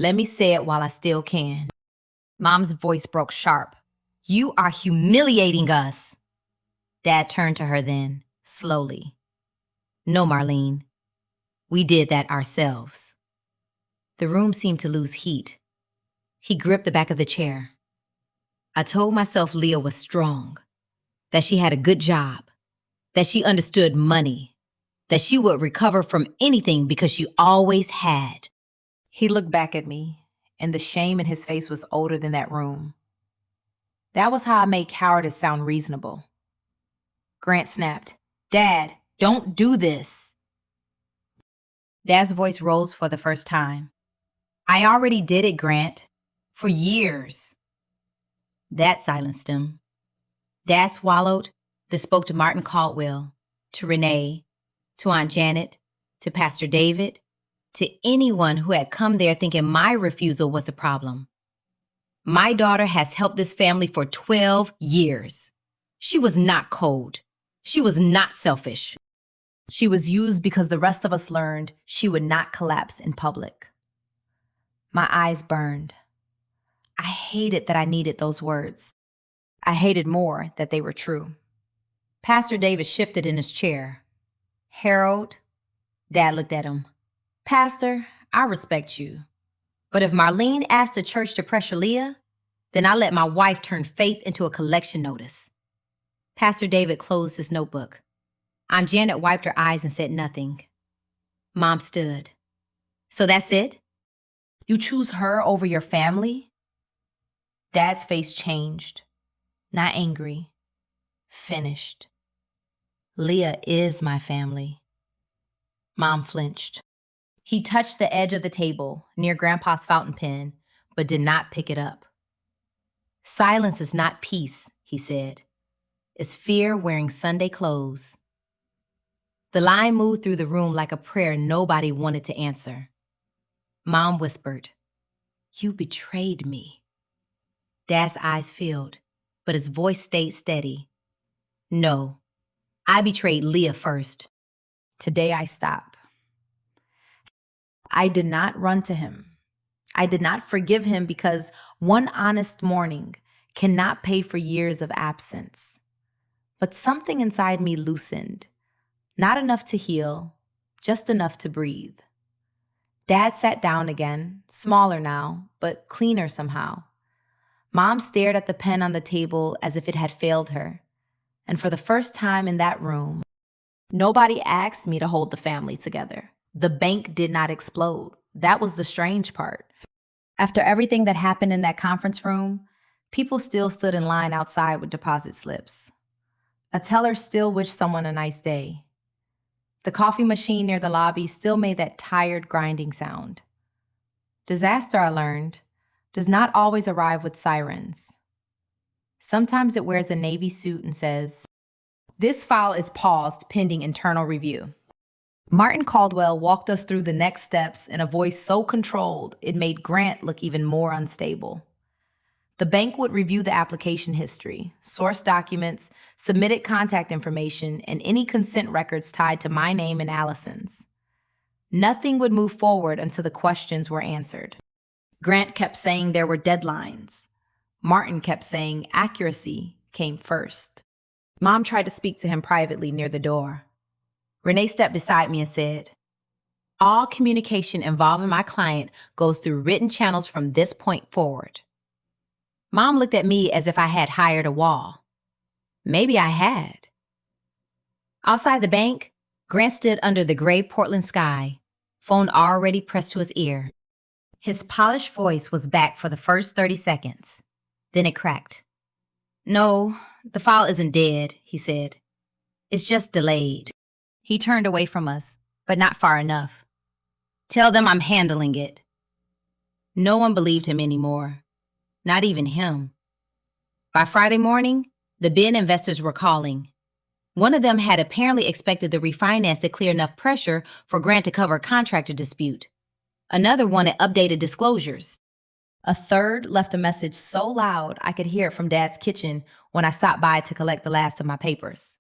Let me say it while I still can. Mom's voice broke sharp. You are humiliating us. Dad turned to her then, slowly. No, Marlene. We did that ourselves. The room seemed to lose heat. He gripped the back of the chair. I told myself Leah was strong, that she had a good job, that she understood money, that she would recover from anything because she always had. He looked back at me, and the shame in his face was older than that room. That was how I made cowardice sound reasonable. Grant snapped, Dad, don't do this. Dad's voice rose for the first time. I already did it, Grant. For years. That silenced him. Dad swallowed, then spoke to Martin Caldwell, to Renee, to Aunt Janet, to Pastor David, to anyone who had come there thinking my refusal was the problem. My daughter has helped this family for 12 years. She was not cold. She was not selfish. She was used because the rest of us learned she would not collapse in public. My eyes burned. I hated that I needed those words. I hated more that they were true. Pastor David shifted in his chair. Harold, Dad looked at him. Pastor, I respect you. But if Marlene asked the church to pressure Leah, then I let my wife turn faith into a collection notice. Pastor David closed his notebook. Aunt Janet wiped her eyes and said nothing. Mom stood. So that's it? You choose her over your family? Dad's face changed. Not angry. Finished. Leah is my family. Mom flinched. He touched the edge of the table near Grandpa's fountain pen, but did not pick it up. Silence is not peace, he said. It's fear wearing Sunday clothes. The line moved through the room like a prayer nobody wanted to answer. Mom whispered, You betrayed me. Dad's eyes filled, but his voice stayed steady. No, I betrayed Leah first. Today I stop. I did not run to him. I did not forgive him because one honest morning cannot pay for years of absence. But something inside me loosened. Not enough to heal, just enough to breathe. Dad sat down again, smaller now, but cleaner somehow. Mom stared at the pen on the table as if it had failed her. And for the first time in that room, nobody asked me to hold the family together. The bank did not explode. That was the strange part. After everything that happened in that conference room, people still stood in line outside with deposit slips. A teller still wished someone a nice day. The coffee machine near the lobby still made that tired, grinding sound. Disaster, I learned, does not always arrive with sirens. Sometimes it wears a navy suit and says, This file is paused pending internal review. Martin Caldwell walked us through the next steps in a voice so controlled it made Grant look even more unstable. The bank would review the application history, source documents, submitted contact information, and any consent records tied to my name and Allison's. Nothing would move forward until the questions were answered. Grant kept saying there were deadlines. Martin kept saying accuracy came first. Mom tried to speak to him privately near the door. Renee stepped beside me and said, All communication involving my client goes through written channels from this point forward. Mom looked at me as if I had hired a wall. Maybe I had. Outside the bank, Grant stood under the gray Portland sky, phone already pressed to his ear. His polished voice was back for the first 30 seconds. Then it cracked. No, the file isn't dead, he said. It's just delayed. He turned away from us, but not far enough. Tell them I'm handling it. No one believed him anymore. Not even him. By Friday morning, the bin investors were calling. One of them had apparently expected the refinance to clear enough pressure for Grant to cover a contractor dispute. Another wanted updated disclosures. A third left a message so loud I could hear it from Dad's kitchen when I stopped by to collect the last of my papers.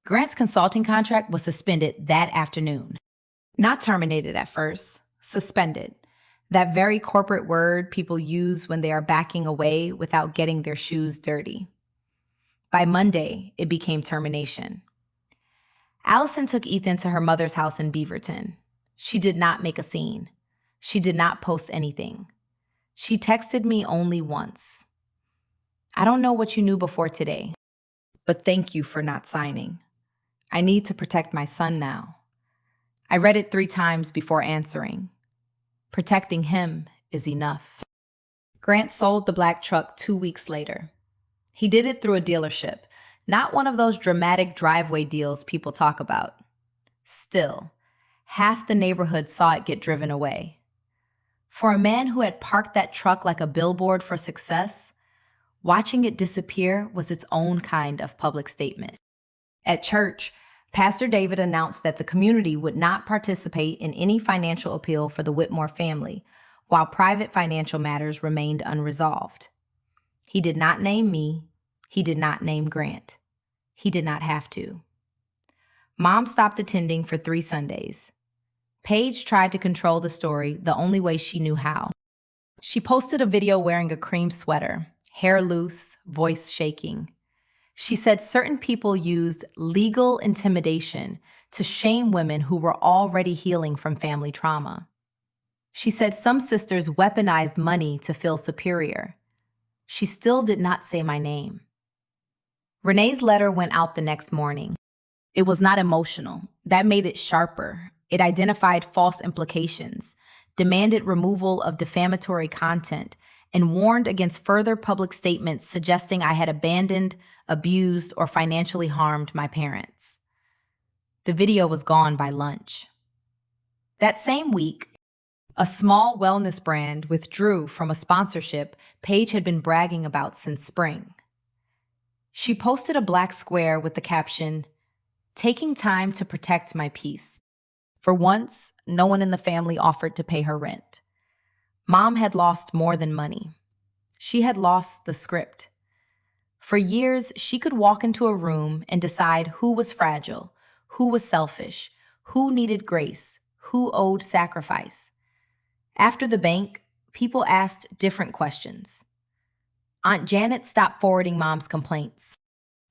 Grant's consulting contract was suspended that afternoon. Not terminated at first, suspended. That very corporate word people use when they are backing away without getting their shoes dirty. By Monday, it became termination. Allison took Ethan to her mother's house in Beaverton. She did not make a scene. She did not post anything. She texted me only once. I don't know what you knew before today, but thank you for not signing. I need to protect my son now. I read it 3 times before answering. Protecting him is enough. Grant sold the black truck 2 weeks later. He did it through a dealership, not one of those dramatic driveway deals people talk about. Still, half the neighborhood saw it get driven away. For a man who had parked that truck like a billboard for success, watching it disappear was its own kind of public statement. At church, Pastor David announced that the community would not participate in any financial appeal for the Whitmore family, while private financial matters remained unresolved. He did not name me. He did not name Grant. He did not have to. Mom stopped attending for 3 Sundays. Paige tried to control the story the only way she knew how. She posted a video wearing a cream sweater, hair loose, voice shaking. She said certain people used legal intimidation to shame women who were already healing from family trauma. She said some sisters weaponized money to feel superior. She still did not say my name. Renee's letter went out the next morning. It was not emotional. That made it sharper. It identified false implications, demanded removal of defamatory content, and warned against further public statements suggesting I had abandoned, abused, or financially harmed my parents. The video was gone by lunch. That same week, a small wellness brand withdrew from a sponsorship Paige had been bragging about since spring. She posted a black square with the caption, "Taking time to protect my peace." For once, no one in the family offered to pay her rent. Mom had lost more than money. She had lost the script. For years, she could walk into a room and decide who was fragile, who was selfish, who needed grace, who owed sacrifice. After the bank, people asked different questions. Aunt Janet stopped forwarding Mom's complaints.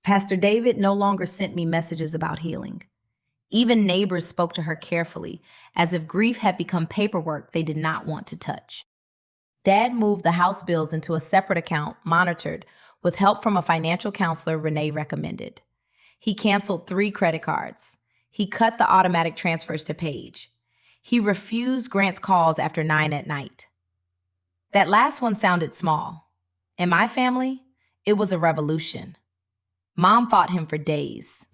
Pastor David no longer sent me messages about healing. Even neighbors spoke to her carefully, as if grief had become paperwork they did not want to touch. Dad moved the house bills into a separate account, monitored, with help from a financial counselor Renee recommended. He canceled 3 credit cards. He cut the automatic transfers to Paige. He refused Grant's calls after 9 at night. That last one sounded small. In my family, it was a revolution. Mom fought him for days.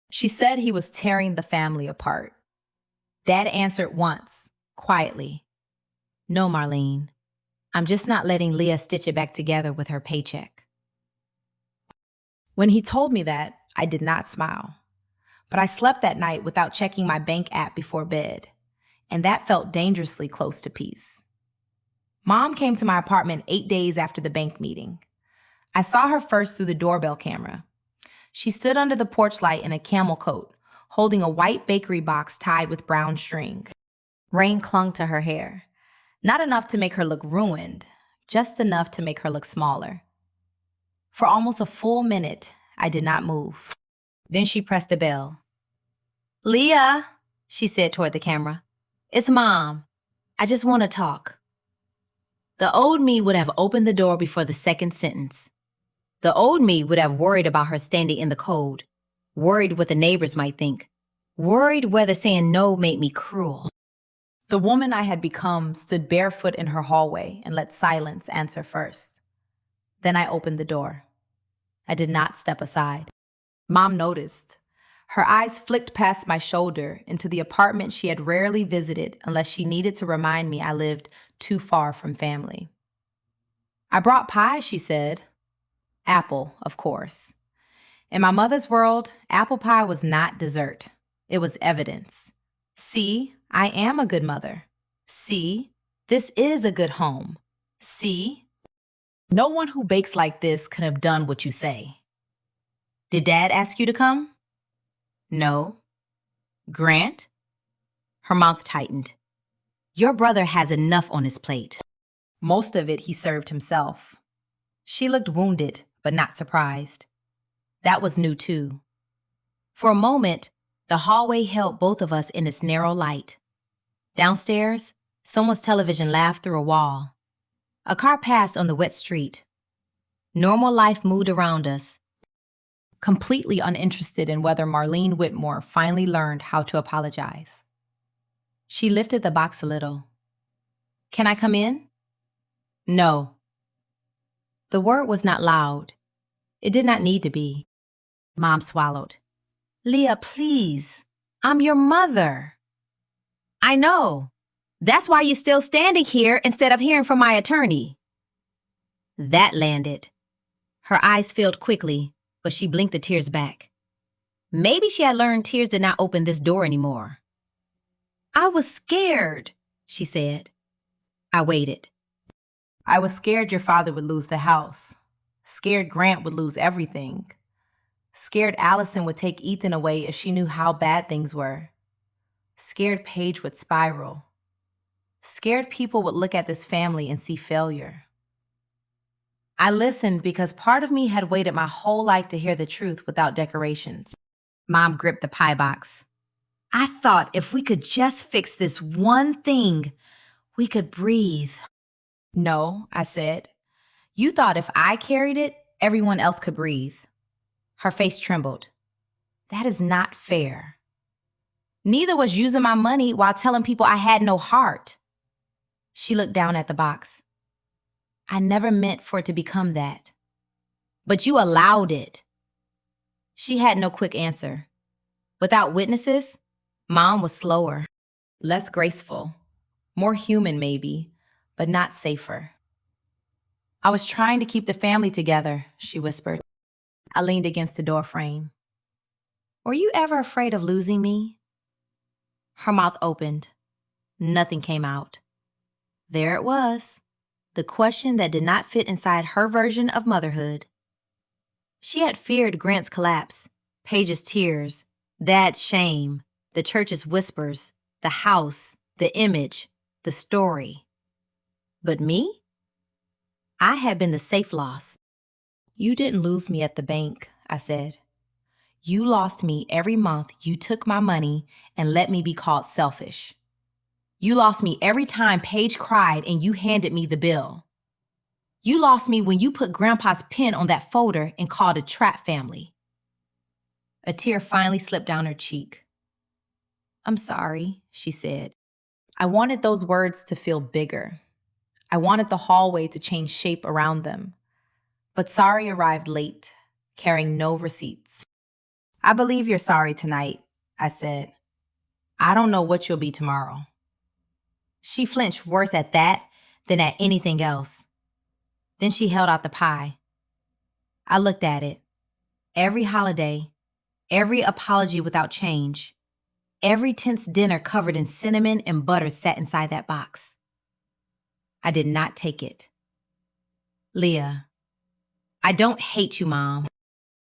She said he was tearing the family apart. Dad answered once, quietly, "No, Marlene. I'm just not letting Leah stitch it back together with her paycheck." When he told me that, I did not smile. But I slept that night without checking my bank app before bed, and that felt dangerously close to peace. Mom came to my apartment 8 days after the bank meeting. I saw her first through the doorbell camera. She stood under the porch light in a camel coat, holding a white bakery box tied with brown string. Rain clung to her hair. Not enough to make her look ruined, just enough to make her look smaller. For almost a full minute, I did not move. Then she pressed the bell. "Leah," she said toward the camera. "It's Mom. I just want to talk." The old me would have opened the door before the second sentence. The old me would have worried about her standing in the cold, worried what the neighbors might think, worried whether saying no made me cruel. The woman I had become stood barefoot in her hallway and let silence answer first. Then I opened the door. I did not step aside. Mom noticed. Her eyes flicked past my shoulder into the apartment she had rarely visited unless she needed to remind me I lived too far from family. I brought pie, she said. Apple, of course. In my mother's world, apple pie was not dessert. It was evidence. See, I am a good mother. See, this is a good home. See, no one who bakes like this could have done what you say. Did Dad ask you to come? No. Grant? Her mouth tightened. Your brother has enough on his plate. Most of it he served himself. She looked wounded, but not surprised. That was new too. For a moment, the hallway held both of us in its narrow light. Downstairs, someone's television laughed through a wall. A car passed on the wet street. Normal life moved around us, completely uninterested in whether Marlene Whitmore finally learned how to apologize. She lifted the box a little. Can I come in? No. The word was not loud. It did not need to be. Mom swallowed. Leah, please. I'm your mother. I know. That's why you're still standing here instead of hearing from my attorney. That landed. Her eyes filled quickly, but she blinked the tears back. Maybe she had learned tears did not open this door anymore. I was scared, she said. I waited. I was scared your father would lose the house. Scared Grant would lose everything. Scared Allison would take Ethan away if she knew how bad things were. Scared Paige would spiral. Scared people would look at this family and see failure. I listened because part of me had waited my whole life to hear the truth without decorations. Mom gripped the pie box. I thought if we could just fix this one thing, we could breathe. No, I said. You thought if I carried it, everyone else could breathe. Her face trembled. That is not fair. Neither was using my money while telling people I had no heart. She looked down at the box. I never meant for it to become that. But you allowed it. She had no quick answer. Without witnesses, Mom was slower, less graceful, more human maybe, but not safer. I was trying to keep the family together, she whispered. I leaned against the doorframe. Were you ever afraid of losing me? Her mouth opened. Nothing came out. There it was, the question that did not fit inside her version of motherhood. She had feared Grant's collapse, Paige's tears, Dad's shame, the church's whispers, the house, the image, the story. But me? I had been the safe loss. You didn't lose me at the bank, I said. You lost me every month you took my money and let me be called selfish. You lost me every time Paige cried and you handed me the bill. You lost me when you put Grandpa's pen on that folder and called a trap family. A tear finally slipped down her cheek. I'm sorry, she said. I wanted those words to feel bigger. I wanted the hallway to change shape around them. But sorry arrived late, carrying no receipts. I believe you're sorry tonight, I said. I don't know what you'll be tomorrow. She flinched worse at that than at anything else. Then she held out the pie. I looked at it. Every holiday, every apology without change, every tense dinner covered in cinnamon and butter sat inside that box. I did not take it. Leah, I don't hate you, Mom.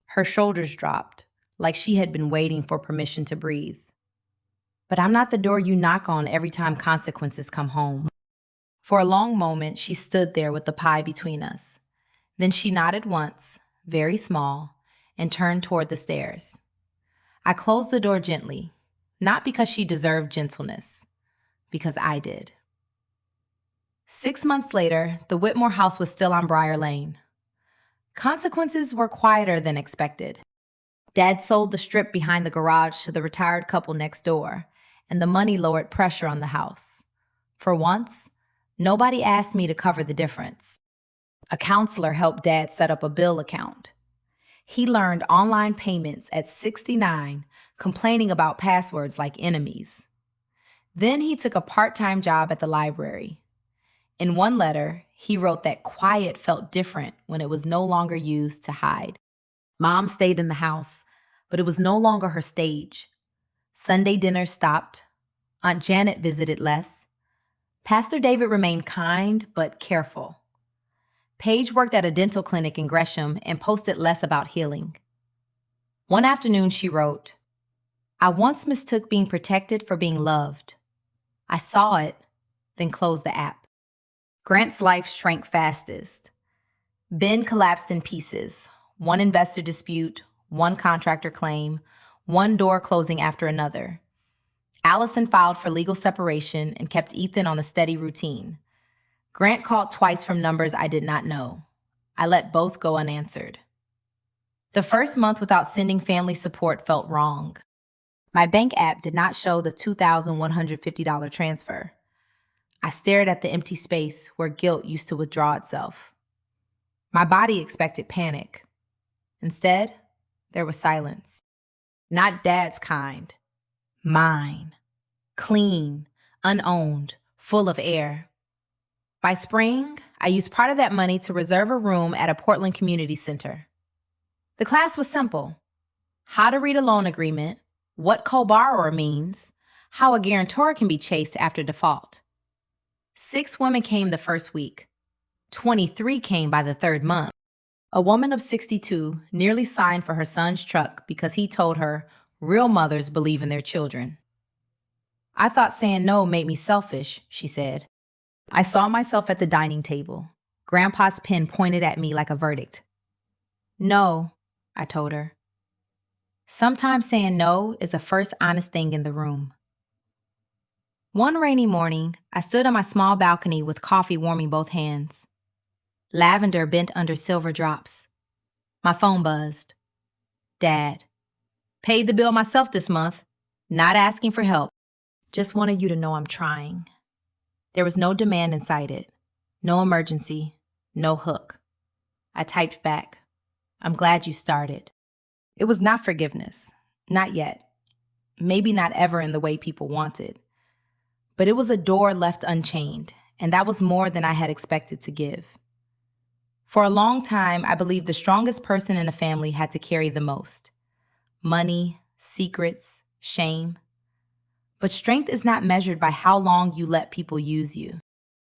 Her shoulders dropped, like she had been waiting for permission to breathe. But I'm not the door you knock on every time consequences come home. For a long moment, she stood there with the pie between us. Then she nodded once, very small, and turned toward the stairs. I closed the door gently, not because she deserved gentleness, because I did. 6 months later, the Whitmore house was still on Briar Lane. Consequences were quieter than expected. Dad sold the strip behind the garage to the retired couple next door, and the money lowered pressure on the house. For once, nobody asked me to cover the difference. A counselor helped Dad set up a bill account. He learned online payments at 69, complaining about passwords like enemies. Then he took a part-time job at the library. In one letter, he wrote that quiet felt different when it was no longer used to hide. Mom stayed in the house, but it was no longer her stage. Sunday dinner stopped. Aunt Janet visited less. Pastor David remained kind but careful. Paige worked at a dental clinic in Gresham and posted less about healing. One afternoon, she wrote, "I once mistook being protected for being loved. I saw it, then closed the app." Grant's life shrank fastest. Ben collapsed in pieces. One investor dispute, one contractor claim, one door closing after another. Allison filed for legal separation and kept Ethan on a steady routine. Grant called twice from numbers I did not know. I let both go unanswered. The first month without sending family support felt wrong. My bank app did not show the $2,150 transfer. I stared at the empty space where guilt used to withdraw itself. My body expected panic. Instead, there was silence. Not Dad's kind. Mine. Clean, unowned, full of air. By spring, I used part of that money to reserve a room at a Portland community center. The class was simple: how to read a loan agreement, what co-borrower means, how a guarantor can be chased after default. 6 women came the first week. 23 came by the third month. A woman of 62 nearly signed for her son's truck because he told her real mothers believe in their children. "I thought saying no made me selfish," she said. I saw myself at the dining table. Grandpa's pen pointed at me like a verdict. "No," I told her. Sometimes saying no is the first honest thing in the room. One rainy morning, I stood on my small balcony with coffee warming both hands. Lavender bent under silver drops. My phone buzzed. "Dad, paid the bill myself this month. Not asking for help. Just wanted you to know I'm trying." There was no demand inside it. No emergency. No hook. I typed back, "I'm glad you started." It was not forgiveness. Not yet. Maybe not ever in the way people wanted. But it was a door left unchained, and that was more than I had expected to give. For a long time, I believed the strongest person in a family had to carry the most. Money, secrets, shame. But strength is not measured by how long you let people use you.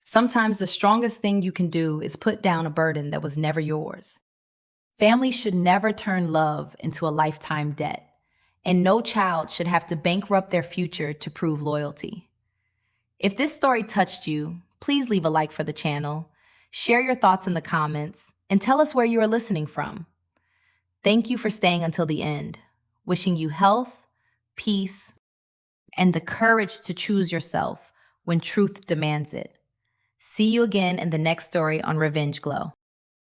Sometimes the strongest thing you can do is put down a burden that was never yours. Families should never turn love into a lifetime debt, and no child should have to bankrupt their future to prove loyalty. If this story touched you, please leave a like for the channel, share your thoughts in the comments, and tell us where you are listening from. Thank you for staying until the end. Wishing you health, peace, and the courage to choose yourself when truth demands it. See you again in the next story on Revenge Glow.